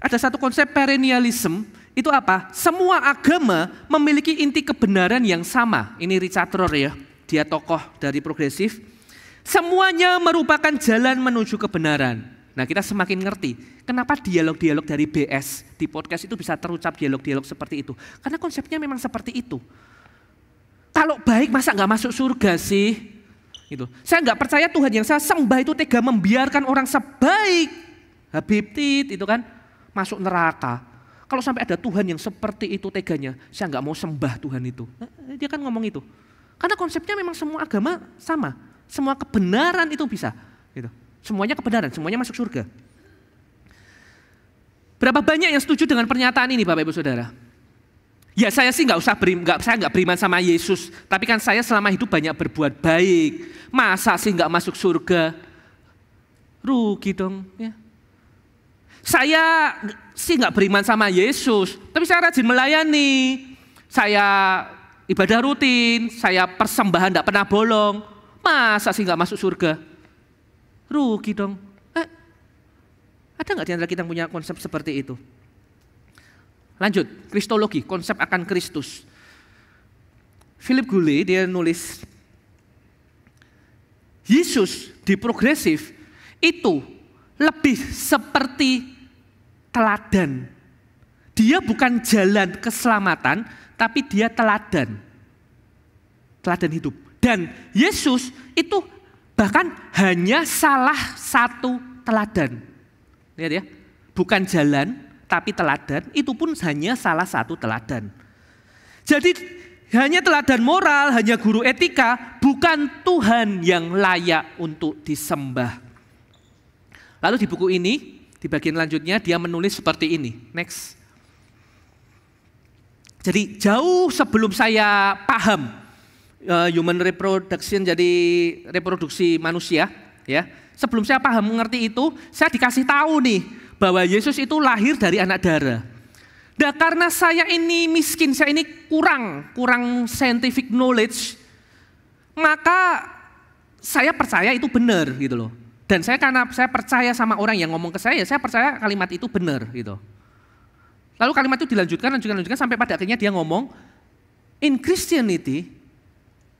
Speaker 1: ada satu konsep perennialism, itu apa? Semua agama memiliki inti kebenaran yang sama. Ini Richard Rohr ya, dia tokoh dari progresif. Semuanya merupakan jalan menuju kebenaran. Nah kita semakin ngerti kenapa dialog-dialog dari BS di podcast itu bisa terucap dialog-dialog seperti itu. Karena konsepnya memang seperti itu. Kalau baik masa nggak masuk surga sih? Gitu. Saya nggak percaya Tuhan yang saya sembah itu tega membiarkan orang sebaik Habib Tit itu kan masuk neraka. Kalau sampai ada Tuhan yang seperti itu teganya, saya nggak mau sembah Tuhan itu. Dia kan ngomong itu. Karena konsepnya memang semua agama sama. Semua kebenaran itu bisa. Gitu. Semuanya kebenaran, semuanya masuk surga. Berapa banyak yang setuju dengan pernyataan ini Bapak Ibu Saudara? Ya saya sih saya nggak beriman sama Yesus, tapi kan saya selama hidup banyak berbuat baik. Masa sih nggak masuk surga? Rugi dong. Ya. Saya sih nggak beriman sama Yesus, tapi saya rajin melayani. Saya ibadah rutin, saya persembahan nggak pernah bolong. Masa sih nggak masuk surga? Rugi dong. Ada nggak di antara kita yang punya konsep seperti itu? Lanjut, kristologi, konsep akan Kristus. Philip Goulet dia nulis, Yesus di progresif itu lebih seperti teladan. Dia bukan jalan keselamatan, tapi dia teladan. Teladan hidup. Dan Yesus itu bahkan hanya salah satu teladan. Lihat ya, bukan jalan, tapi teladan, itu pun hanya salah satu teladan. Jadi hanya teladan moral, hanya guru etika, bukan Tuhan yang layak untuk disembah. Lalu di buku ini, di bagian lanjutnya dia menulis seperti ini. Next. Jadi jauh sebelum saya paham human reproduction, jadi reproduksi manusia, ya. Sebelum saya paham mengerti itu, saya dikasih tahu nih bahwa Yesus itu lahir dari anak dara. Nah, karena saya ini miskin, saya ini kurang scientific knowledge, maka saya percaya itu benar gitu loh. Dan karena saya percaya sama orang yang ngomong ke saya percaya kalimat itu benar gitu. Lalu kalimat itu dilanjutkan sampai pada akhirnya dia ngomong, in Christianity,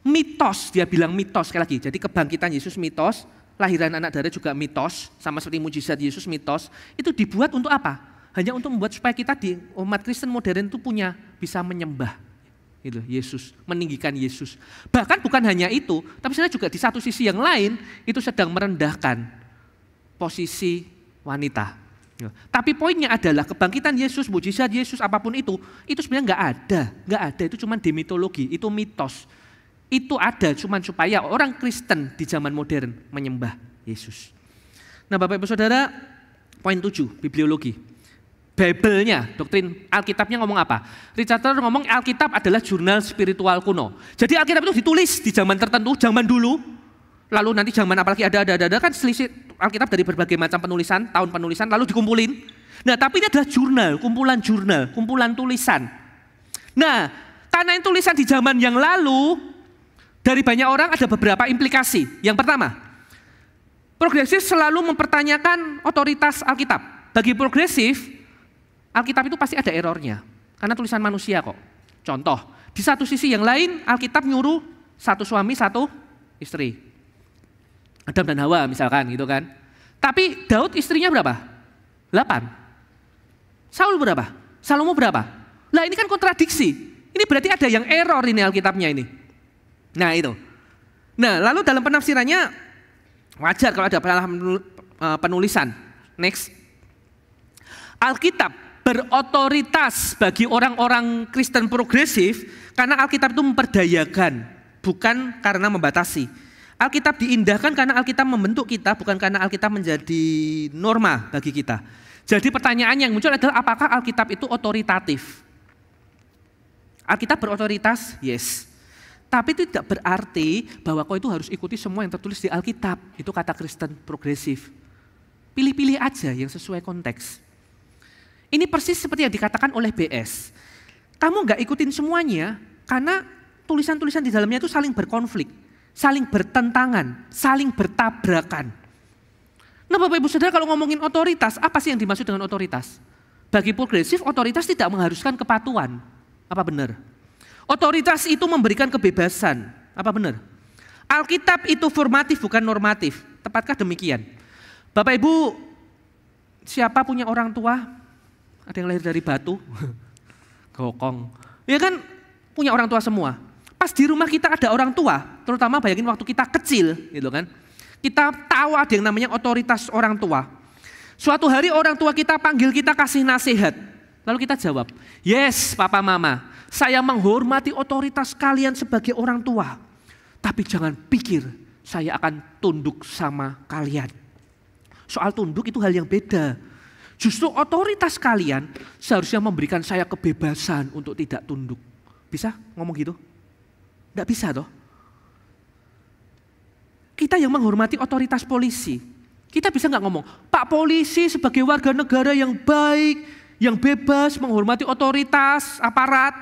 Speaker 1: mitos, dia bilang mitos sekali lagi. Jadi kebangkitan Yesus mitos, lahiran anak dara juga mitos, sama seperti mujizat Yesus mitos. Itu dibuat untuk apa? Hanya untuk membuat supaya kita di umat Kristen modern itu bisa menyembah gitu, Yesus, meninggikan Yesus. Bahkan bukan hanya itu, tapi sebenarnya juga di satu sisi yang lain itu sedang merendahkan posisi wanita. Tapi poinnya adalah kebangkitan Yesus, mujizat Yesus, apapun itu sebenarnya nggak ada. Itu cuma demitologi, itu mitos. Itu ada cuma supaya orang Kristen di zaman modern menyembah Yesus. Nah, Bapak Ibu Saudara, poin 7, bibliologi. Bible-nya, doktrin Alkitabnya ngomong apa? Richard Rohr ngomong Alkitab adalah jurnal spiritual kuno. Jadi Alkitab itu ditulis di zaman tertentu, zaman dulu. Lalu nanti zaman apalagi ada kan selisih Alkitab dari berbagai macam penulisan, tahun penulisan, lalu dikumpulin. Nah, tapi ini adalah jurnal, kumpulan tulisan. Nah, karena tulisan di zaman yang lalu, dari banyak orang ada beberapa implikasi. Yang pertama, progresif selalu mempertanyakan otoritas Alkitab. Bagi progresif, Alkitab itu pasti ada errornya, karena tulisan manusia kok. Contoh, di satu sisi yang lain Alkitab nyuruh satu suami, satu istri. Adam dan Hawa misalkan gitu kan. Tapi Daud istrinya berapa? 8. Saul berapa? Salomo berapa? Lah ini kan kontradiksi. Ini berarti ada yang error ini Alkitabnya ini. Nah itu. Nah lalu dalam penafsirannya wajar kalau ada penulisan. Next. Alkitab berotoritas bagi orang-orang Kristen progresif karena Alkitab itu memperdayakan, bukan karena membatasi. Alkitab diindahkan karena Alkitab membentuk kita, bukan karena Alkitab menjadi norma bagi kita. Jadi pertanyaan yang muncul adalah apakah Alkitab itu otoritatif? Alkitab berotoritas? Yes. Tapi itu tidak berarti bahwa kau itu harus ikuti semua yang tertulis di Alkitab. Itu kata Kristen progresif. Pilih-pilih aja yang sesuai konteks. Ini persis seperti yang dikatakan oleh BS. Kamu nggak ikutin semuanya karena tulisan-tulisan di dalamnya itu saling berkonflik, saling bertentangan, saling bertabrakan. Nah Bapak Ibu Saudara, kalau ngomongin otoritas, apa sih yang dimaksud dengan otoritas? Bagi progresif, otoritas tidak mengharuskan kepatuhan. Apa benar? Otoritas itu memberikan kebebasan. Apa benar? Alkitab itu formatif bukan normatif. Tepatkah demikian? Bapak Ibu, siapa punya orang tua? Ada yang lahir dari batu, gokong. Ya kan punya orang tua semua. Pas di rumah kita ada orang tua, terutama bayangin waktu kita kecil gitu kan. Kita tahu ada yang namanya otoritas orang tua. Suatu hari orang tua kita panggil kita kasih nasihat. Lalu kita jawab, yes papa mama, saya menghormati otoritas kalian sebagai orang tua. Tapi jangan pikir saya akan tunduk sama kalian. Soal tunduk itu hal yang beda. Justru otoritas kalian seharusnya memberikan saya kebebasan untuk tidak tunduk. Bisa ngomong gitu? Tidak bisa toh. Kita yang menghormati otoritas polisi. Kita bisa nggak ngomong, Pak Polisi sebagai warga negara yang baik, yang bebas, menghormati otoritas, aparat.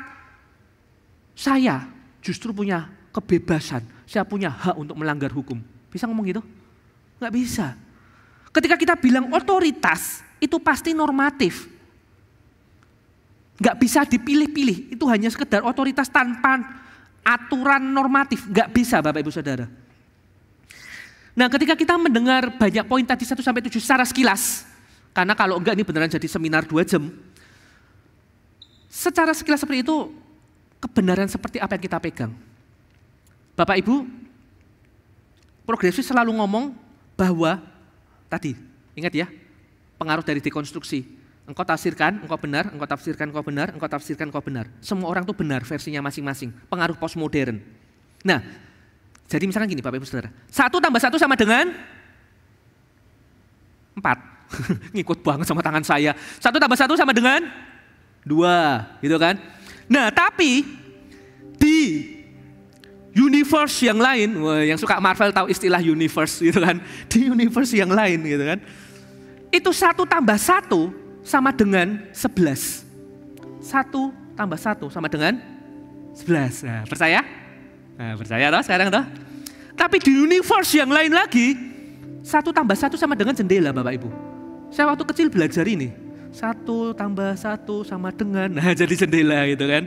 Speaker 1: Saya justru punya kebebasan, saya punya hak untuk melanggar hukum. Bisa ngomong gitu? Nggak bisa. Ketika kita bilang otoritas, itu pasti normatif. Nggak bisa dipilih-pilih, itu hanya sekedar otoritas tanpa aturan normatif. Nggak bisa Bapak Ibu Saudara. Nah ketika kita mendengar banyak poin tadi 1-7 secara sekilas, Karena kalau enggak ini beneran jadi seminar 2 jam. Secara sekilas seperti itu, kebenaran seperti apa yang kita pegang? Bapak Ibu, progresif selalu ngomong bahwa, tadi, ingat ya, pengaruh dari dekonstruksi. Engkau tafsirkan, engkau benar, engkau tafsirkan, engkau benar, engkau tafsirkan, engkau benar. Semua orang itu benar versinya masing-masing. Pengaruh postmodern. Nah, jadi misalkan gini Bapak Ibu Saudara. 1 tambah 1 sama dengan 4. Ngikut banget sama tangan saya. 1 tambah 1 sama dengan 2. Gitu kan. Nah tapi di universe yang lain, yang suka Marvel tahu istilah universe gitu kan. Di universe yang lain gitu kan. Itu 1 tambah 1 sama dengan 11. 1 tambah 1 sama dengan 11. Nah, percaya? Nah, percaya toh sekarang toh? Tapi di universe yang lain lagi, 1 tambah 1 sama dengan jendela Bapak Ibu. Saya waktu kecil belajar ini. 1 tambah 1 sama dengan, nah jadi jendela gitu kan.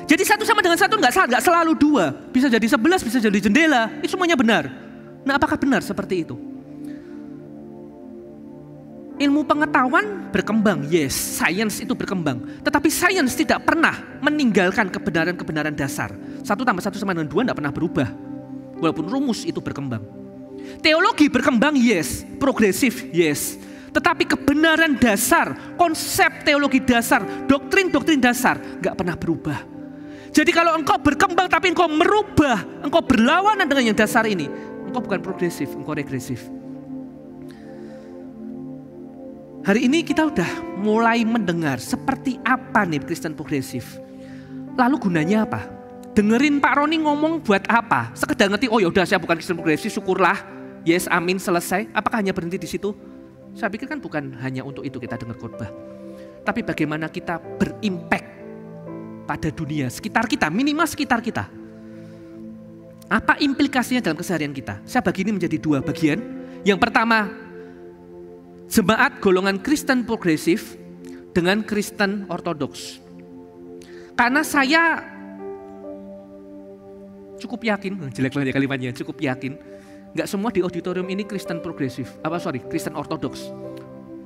Speaker 1: Jadi 1 sama dengan 1 enggak selalu 2. Bisa jadi 11, bisa jadi jendela. Itu semuanya benar. Nah apakah benar seperti itu? Ilmu pengetahuan berkembang, yes, sains itu berkembang. Tetapi sains tidak pernah meninggalkan kebenaran-kebenaran dasar. 1 tambah 1 sama dengan 2 tidak pernah berubah. Walaupun rumus itu berkembang. Teologi berkembang, yes. Progresif, yes. Tetapi kebenaran dasar, konsep teologi dasar, doktrin-doktrin dasar nggak pernah berubah. Jadi kalau engkau berkembang tapi engkau merubah, engkau berlawanan dengan yang dasar ini, engkau bukan progresif, engkau regresif. Hari ini kita udah mulai mendengar seperti apa nih Kristen progresif. Lalu gunanya apa? Dengerin Pak Roni ngomong buat apa? Sekedar ngerti, oh ya udah saya bukan Kristen progresif, syukurlah. Yes, amin, selesai. Apakah hanya berhenti di situ? Saya pikir kan bukan hanya untuk itu kita dengar khotbah. Tapi bagaimana kita berimpact pada dunia sekitar kita, minimal sekitar kita. Apa implikasinya dalam keseharian kita? Saya bagi ini menjadi 2 bagian. Yang pertama, jemaat golongan Kristen progresif dengan Kristen ortodoks. Karena saya cukup yakin, jelek banget ya kalimatnya, cukup yakin, nggak semua di auditorium ini Kristen progresif, Kristen ortodoks.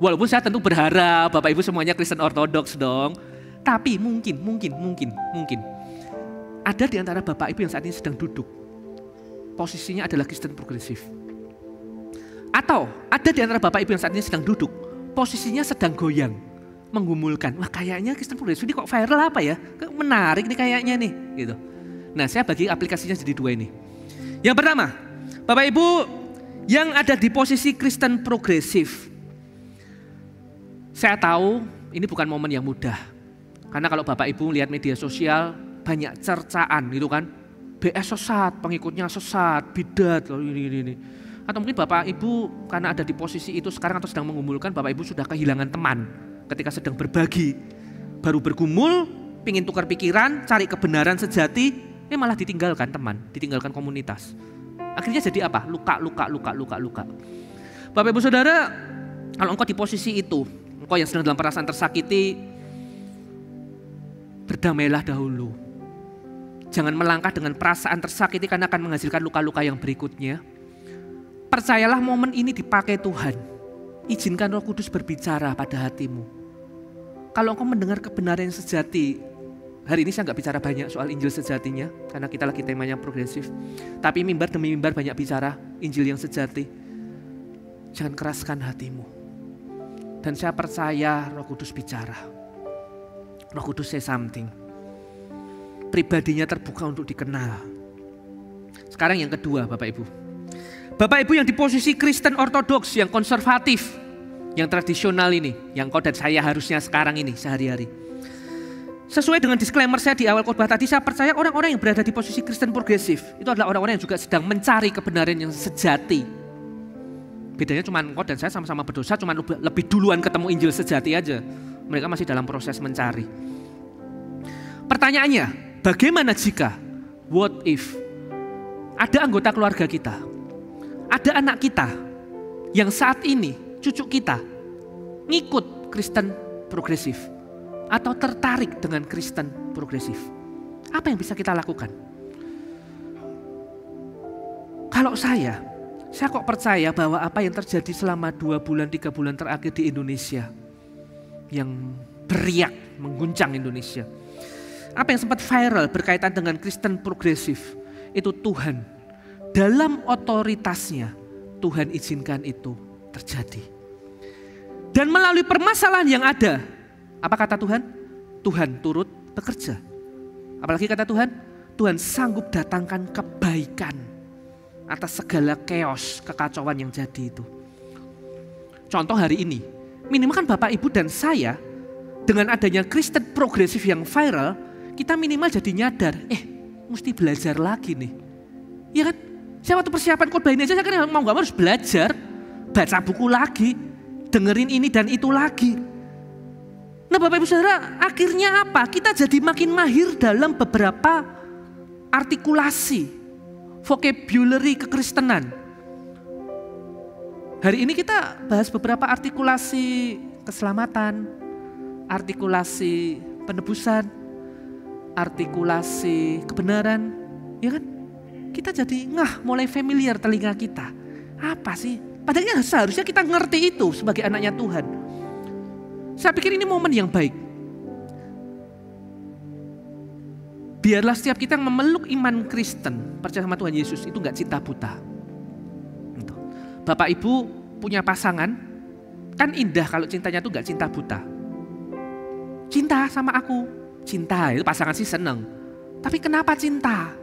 Speaker 1: Walaupun saya tentu berharap Bapak Ibu semuanya Kristen ortodoks dong, tapi mungkin ada di antara Bapak Ibu yang saat ini sedang duduk, posisinya adalah Kristen progresif. Atau ada di antara Bapak Ibu yang saat ini sedang duduk, posisinya sedang goyang, menggumulkan. Wah kayaknya Kristen progresif ini kok viral apa ya? Menarik nih kayaknya nih. Gitu. Nah saya bagi aplikasinya jadi 2 ini. Yang pertama, Bapak Ibu yang ada di posisi Kristen progresif. Saya tahu ini bukan momen yang mudah. Karena kalau Bapak Ibu lihat media sosial, banyak cercaan gitu kan. BS sesat, pengikutnya sesat, bidat, ini. Atau mungkin Bapak Ibu karena ada di posisi itu sekarang atau sedang mengumpulkan, Bapak Ibu sudah kehilangan teman ketika sedang berbagi. Baru bergumul, pingin tukar pikiran, cari kebenaran sejati, malah ditinggalkan teman, ditinggalkan komunitas. Akhirnya jadi apa? Luka. Bapak Ibu Saudara, kalau engkau di posisi itu, engkau yang sedang dalam perasaan tersakiti, berdamailah dahulu. Jangan melangkah dengan perasaan tersakiti karena akan menghasilkan luka-luka yang berikutnya. Percayalah momen ini dipakai Tuhan. Izinkan Roh Kudus berbicara pada hatimu. Kalau engkau mendengar kebenaran yang sejati, hari ini saya nggak bicara banyak soal Injil sejatinya, karena kita lagi temanya progresif. Tapi mimbar demi mimbar banyak bicara Injil yang sejati. Jangan keraskan hatimu. Dan saya percaya Roh Kudus bicara. Roh Kudus say something. Pribadinya terbuka untuk dikenal. Sekarang yang kedua Bapak Ibu. Bapak Ibu yang di posisi Kristen ortodoks, yang konservatif, yang tradisional ini, yang kau dan saya harusnya sekarang ini sehari-hari. Sesuai dengan disclaimer saya di awal khotbah tadi, saya percaya orang-orang yang berada di posisi Kristen progresif itu adalah orang-orang yang juga sedang mencari kebenaran yang sejati. Bedanya cuma kau dan saya sama-sama berdosa, cuma lebih duluan ketemu Injil sejati aja. Mereka masih dalam proses mencari. Pertanyaannya, bagaimana jika, what if, ada anggota keluarga kita, ada anak kita yang saat ini, cucu kita, ngikut Kristen progresif atau tertarik dengan Kristen progresif. Apa yang bisa kita lakukan? Kalau saya Saya kok percaya bahwa apa yang terjadi selama 2 bulan, 3 bulan terakhir di Indonesia, yang beriak, mengguncang Indonesia. Apa yang sempat viral berkaitan dengan Kristen progresif, itu Tuhan dalam otoritasnya, Tuhan izinkan itu terjadi. Dan melalui permasalahan yang ada, apa kata Tuhan? Tuhan turut bekerja. Apalagi kata Tuhan, Tuhan sanggup datangkan kebaikan atas segala chaos, kekacauan yang jadi itu. Contoh hari ini, minimal kan Bapak Ibu dan saya, dengan adanya Kristen progresif yang viral, kita minimal jadi nyadar, mesti belajar lagi nih. Iya kan? Saya waktu persiapan khotbah ini aja, saya kan mau gak mau harus belajar, baca buku lagi, dengerin ini dan itu lagi. Nah Bapak Ibu Saudara, akhirnya apa? Kita jadi makin mahir dalam beberapa artikulasi, vocabulary kekristenan. Hari ini kita bahas beberapa artikulasi keselamatan, artikulasi penebusan, artikulasi kebenaran, ya kan? Kita jadi mulai familiar telinga kita. Apa sih? Padahal seharusnya kita ngerti itu sebagai anaknya Tuhan. Saya pikir ini momen yang baik. Biarlah setiap kita yang memeluk iman Kristen, percaya sama Tuhan Yesus, itu gak cinta buta. Gitu. Bapak Ibu punya pasangan, kan indah kalau cintanya tuh gak cinta buta. Cinta sama aku, cinta itu pasangan sih seneng. Tapi kenapa cinta?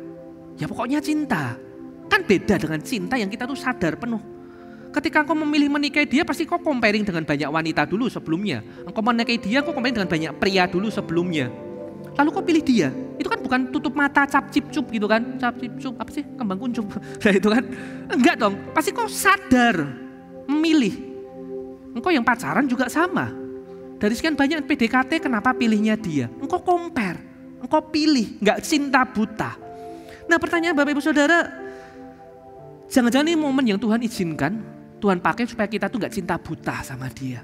Speaker 1: Ya pokoknya cinta. Kan beda dengan cinta yang kita tuh sadar penuh. Ketika engkau memilih menikahi dia, pasti kau comparing dengan banyak wanita dulu sebelumnya. Engkau menikahi dia, kau comparing dengan banyak pria dulu sebelumnya. Lalu kau pilih dia. Itu kan bukan tutup mata cap cip cup gitu kan. Cap cip cup, apa sih? Kembang kuncup. Nah itu kan. Enggak dong. Pasti kau sadar memilih. Engkau yang pacaran juga sama. Dari sekian banyak PDKT, kenapa pilihnya dia? Engkau compare. Engkau pilih. Enggak cinta buta. Nah pertanyaan Bapak Ibu Saudara, jangan-jangan ini momen yang Tuhan izinkan, Tuhan pakai supaya kita tuh gak cinta buta sama dia.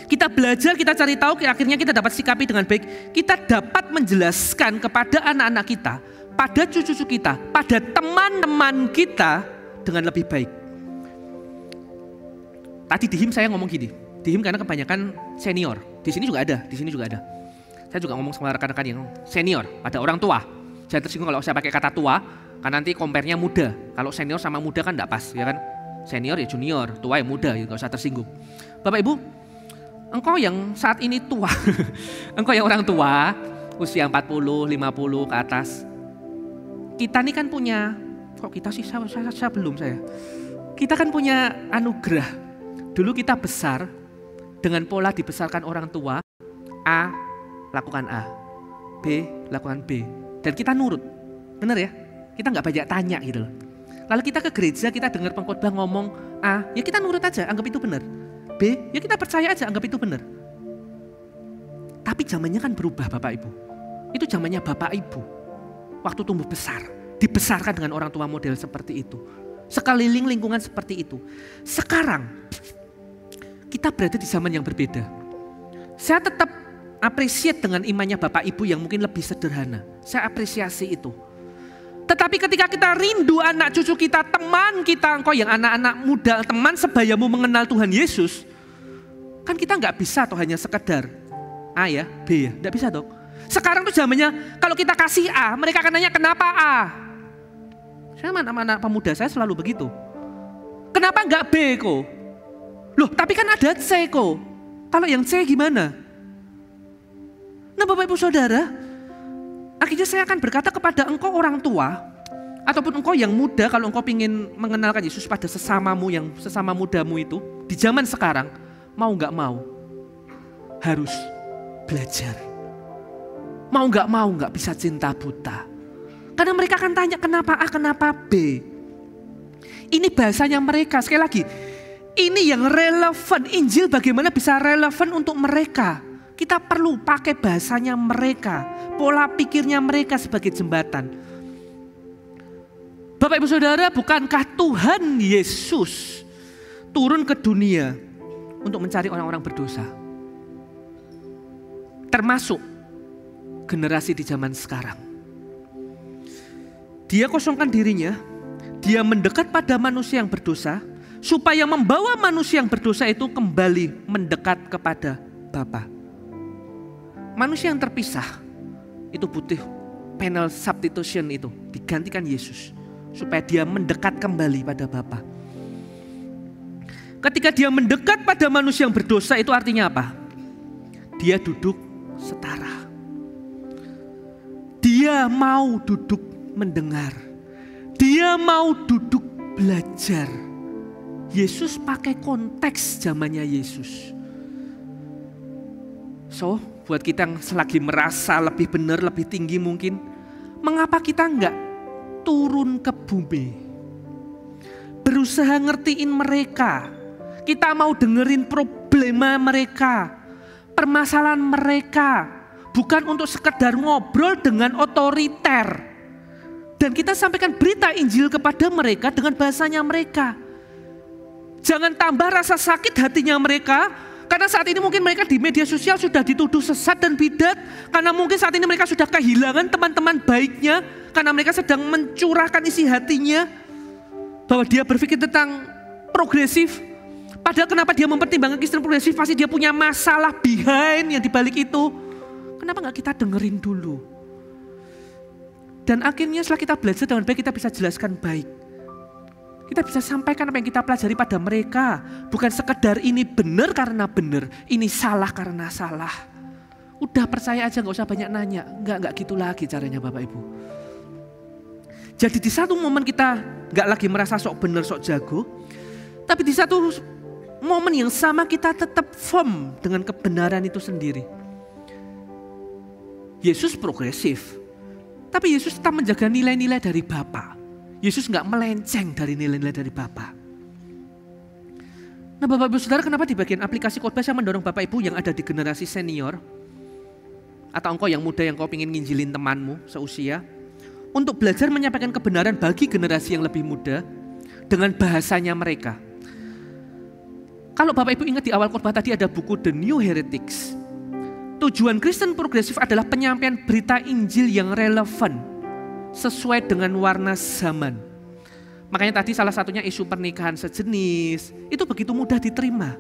Speaker 1: Kita belajar, kita cari tahu, akhirnya kita dapat sikapi dengan baik. Kita dapat menjelaskan kepada anak-anak kita, pada cucu-cucu kita, pada teman-teman kita dengan lebih baik. Tadi di HIM saya ngomong gini, di HIM karena kebanyakan senior, di sini juga ada. Saya juga ngomong sama rekan-rekan yang senior, pada orang tua. Jangan tersinggung kalau saya pakai kata tua, karena nanti compare-nya muda. Kalau senior sama muda kan enggak pas, ya kan? Senior ya junior, tua ya muda, ya enggak usah tersinggung. Bapak Ibu, engkau yang saat ini tua, engkau yang orang tua, usia 40, 50 ke atas. Kita nih kan punya, kok kita sih, saya belum saya. Kita kan punya anugerah. Dulu kita besar, dengan pola dibesarkan orang tua, A, lakukan A, B, lakukan B. Dan kita nurut, benar ya? Kita nggak banyak tanya gitu loh. Lalu kita ke gereja, kita dengar pengkhotbah ngomong A, ya kita nurut aja, anggap itu benar. B, ya kita percaya aja, anggap itu benar. Tapi zamannya kan berubah Bapak Ibu. Itu zamannya Bapak Ibu. Waktu tumbuh besar, dibesarkan dengan orang tua model seperti itu. Sekeliling lingkungan seperti itu. Sekarang, kita berada di zaman yang berbeda. Saya tetap appreciate dengan imannya Bapak Ibu yang mungkin lebih sederhana. Saya apresiasi itu. Tetapi ketika kita rindu anak cucu kita, teman kita, engkau yang anak-anak muda, teman sebayamu mengenal Tuhan Yesus, kan kita nggak bisa tuh hanya sekedar A ya, B ya, nggak bisa dong. Sekarang tuh zamannya kalau kita kasih A, mereka akan nanya kenapa A. Saya anak-anak pemuda saya selalu begitu. Kenapa nggak B kok? Loh, tapi kan ada C kok. Kalau yang C gimana? Nah Bapak Ibu Saudara, akhirnya saya akan berkata kepada engkau orang tua, ataupun engkau yang muda, kalau engkau ingin mengenalkan Yesus pada sesamamu yang sesama mudamu itu, di zaman sekarang, mau gak mau, harus belajar. Mau gak bisa cinta buta. Karena mereka akan tanya kenapa A, kenapa B. Ini bahasanya mereka, sekali lagi, ini yang relevan, Injil bagaimana bisa relevan untuk mereka. Kita perlu pakai bahasanya mereka, pola pikirnya mereka sebagai jembatan. Bapak Ibu Saudara, bukankah Tuhan Yesus turun ke dunia untuk mencari orang-orang berdosa? Termasuk generasi di zaman sekarang. Dia kosongkan dirinya, dia mendekat pada manusia yang berdosa, supaya membawa manusia yang berdosa itu kembali mendekat kepada Bapa. Manusia yang terpisah itu butuh penal substitution, itu digantikan Yesus supaya dia mendekat kembali pada Bapa. Ketika dia mendekat pada manusia yang berdosa itu artinya apa? Dia duduk setara. Dia mau duduk mendengar. Dia mau duduk belajar. Yesus pakai konteks zamannya Yesus. So, buat kita yang selagi merasa lebih benar, lebih tinggi mungkin, mengapa kita enggak turun ke bumi? Berusaha ngertiin mereka. Kita mau dengerin problema mereka, permasalahan mereka, bukan untuk sekedar ngobrol dengan otoriter. Dan kita sampaikan berita Injil kepada mereka dengan bahasanya mereka. Jangan tambah rasa sakit hatinya mereka, karena saat ini mungkin mereka di media sosial sudah dituduh sesat dan bidat, karena mungkin saat ini mereka sudah kehilangan teman-teman baiknya, karena mereka sedang mencurahkan isi hatinya, bahwa dia berpikir tentang progresif. Padahal kenapa dia mempertimbangkan Kristen progresif, pasti dia punya masalah behind yang dibalik itu. Kenapa nggak kita dengerin dulu? Dan akhirnya setelah kita belajar dengan baik, kita bisa jelaskan baik. Kita bisa sampaikan apa yang kita pelajari pada mereka. Bukan sekedar ini benar karena benar, ini salah karena salah. Udah percaya aja, nggak usah banyak nanya. Nggak gitu lagi caranya Bapak Ibu. Jadi di satu momen kita nggak lagi merasa sok benar, sok jago. Tapi di satu momen yang sama kita tetap firm dengan kebenaran itu sendiri. Yesus progresif, tapi Yesus tetap menjaga nilai-nilai dari Bapa. Yesus nggak melenceng dari nilai-nilai dari Bapa. Nah Bapak Ibu Saudara, kenapa di bagian aplikasi khotbah saya mendorong Bapak Ibu yang ada di generasi senior, atau engkau yang muda yang kau ingin nginjilin temanmu seusia, untuk belajar menyampaikan kebenaran bagi generasi yang lebih muda dengan bahasanya mereka. Kalau Bapak Ibu ingat di awal khotbah tadi ada buku The New Heretics. Tujuan Kristen progresif adalah penyampaian berita Injil yang relevan, sesuai dengan warna zaman. Makanya tadi salah satunya isu pernikahan sejenis, itu begitu mudah diterima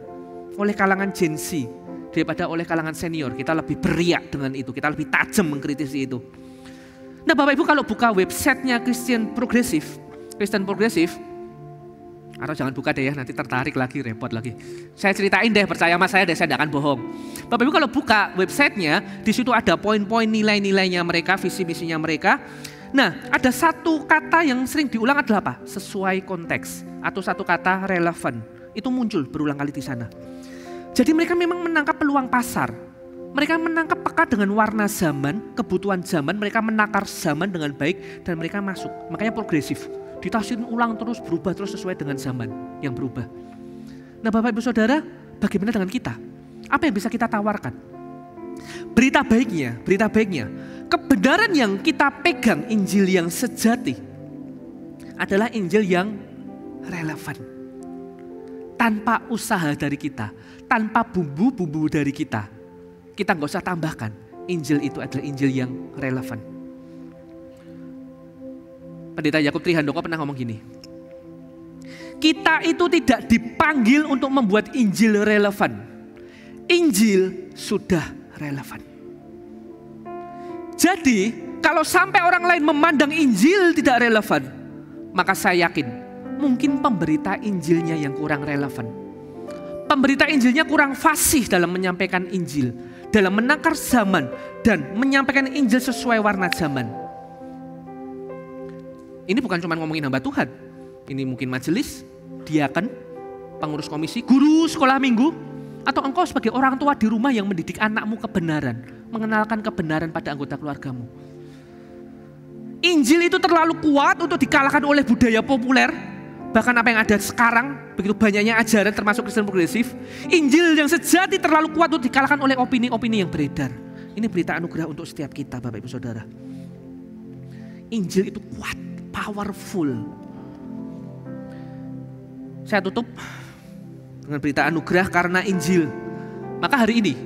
Speaker 1: oleh kalangan Gen Z daripada oleh kalangan senior. Kita lebih beriak dengan itu, kita lebih tajam mengkritisi itu. Nah Bapak Ibu kalau buka websitenya Kristen progresif, atau jangan buka deh ya, nanti tertarik lagi, repot lagi. Saya ceritain deh, percaya sama saya deh, saya tidak akan bohong. Bapak Ibu kalau buka websitenya, di situ ada poin-poin nilai-nilainya mereka, visi misinya mereka. Nah, ada satu kata yang sering diulang adalah apa? Sesuai konteks, atau satu kata relevan. Itu muncul berulang kali di sana. Jadi mereka memang menangkap peluang pasar. Mereka menangkap peka dengan warna zaman, kebutuhan zaman, mereka menakar zaman dengan baik, dan mereka masuk. Makanya progresif. Ditafsirin ulang terus, berubah terus sesuai dengan zaman yang berubah. Nah Bapak Ibu Saudara, bagaimana dengan kita? Apa yang bisa kita tawarkan? Berita baiknya, kebenaran yang kita pegang, Injil yang sejati, adalah Injil yang relevan. Tanpa usaha dari kita, tanpa bumbu-bumbu dari kita. Kita nggak usah tambahkan, Injil itu adalah Injil yang relevan. Pendeta Yakub Trihandoko pernah ngomong gini, kita itu tidak dipanggil untuk membuat Injil relevan. Injil sudah relevan. Jadi kalau sampai orang lain memandang Injil tidak relevan, maka saya yakin mungkin pemberita Injilnya yang kurang relevan. Pemberita Injilnya kurang fasih dalam menyampaikan Injil, dalam menakar zaman dan menyampaikan Injil sesuai warna zaman. Ini bukan cuma ngomongin hamba Tuhan, ini mungkin majelis, diaken, pengurus komisi, guru sekolah minggu, atau engkau sebagai orang tua di rumah yang mendidik anakmu kebenaran, mengenalkan kebenaran pada anggota keluargamu. Injil itu terlalu kuat untuk dikalahkan oleh budaya populer, bahkan apa yang ada sekarang, begitu banyaknya ajaran termasuk Kristen progresif. Injil yang sejati terlalu kuat untuk dikalahkan oleh opini-opini yang beredar. Ini berita anugerah untuk setiap kita Bapak Ibu Saudara. Injil itu kuat, powerful. Saya tutup dengan berita anugerah karena Injil. Maka hari ini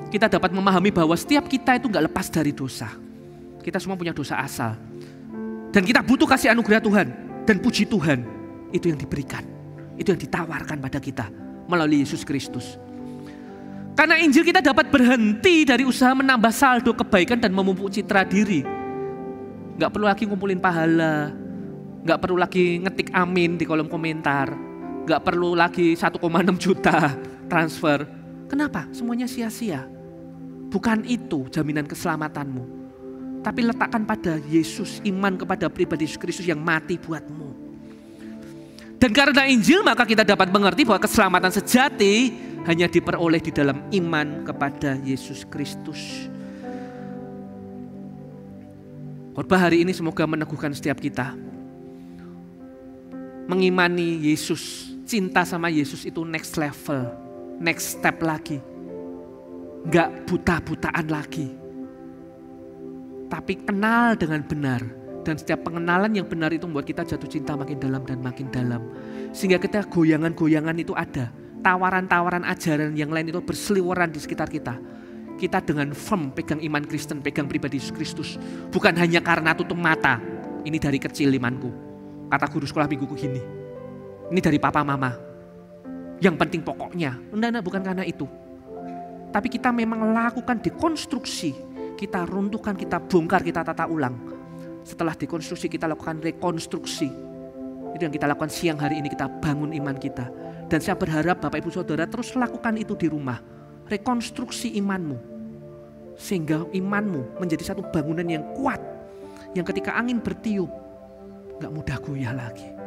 Speaker 1: kita dapat memahami bahwa setiap kita itu gak lepas dari dosa. Kita semua punya dosa asal. Dan kita butuh kasih anugerah Tuhan. Dan puji Tuhan, itu yang diberikan. Itu yang ditawarkan pada kita melalui Yesus Kristus. Karena Injil kita dapat berhenti dari usaha menambah saldo kebaikan dan memupuk citra diri. Gak perlu lagi ngumpulin pahala, gak perlu lagi ngetik amin di kolom komentar, gak perlu lagi 1,6 juta transfer. Kenapa? Semuanya sia-sia. Bukan itu jaminan keselamatanmu. Tapi letakkan pada Yesus, iman kepada pribadi Yesus Kristus yang mati buatmu. Dan karena Injil maka kita dapat mengerti bahwa keselamatan sejati hanya diperoleh di dalam iman kepada Yesus Kristus. Khotbah hari ini semoga meneguhkan setiap kita. Mengimani Yesus, cinta sama Yesus itu next level, next step lagi. Enggak buta-butaan lagi. Tapi kenal dengan benar. Dan setiap pengenalan yang benar itu membuat kita jatuh cinta makin dalam dan makin dalam. Sehingga kita goyangan-goyangan itu ada. Tawaran-tawaran ajaran yang lain itu berseliweran di sekitar kita. Kita dengan firm pegang iman Kristen, pegang pribadi Yesus Kristus. Bukan hanya karena tutup mata. Ini dari kecil imanku. Kata guru sekolah mingguku gini. Ini dari papa mama. Yang penting pokoknya. Enggak, bukan karena itu. Tapi kita memang lakukan dekonstruksi. Kita runtuhkan, kita bongkar, kita tata ulang. Setelah dekonstruksi kita lakukan rekonstruksi. Itu yang kita lakukan siang hari ini, kita bangun iman kita. Dan saya berharap Bapak Ibu Saudara terus lakukan itu di rumah. Rekonstruksi imanmu. Sehingga imanmu menjadi satu bangunan yang kuat. Yang ketika angin bertiup, gak mudah goyah lagi.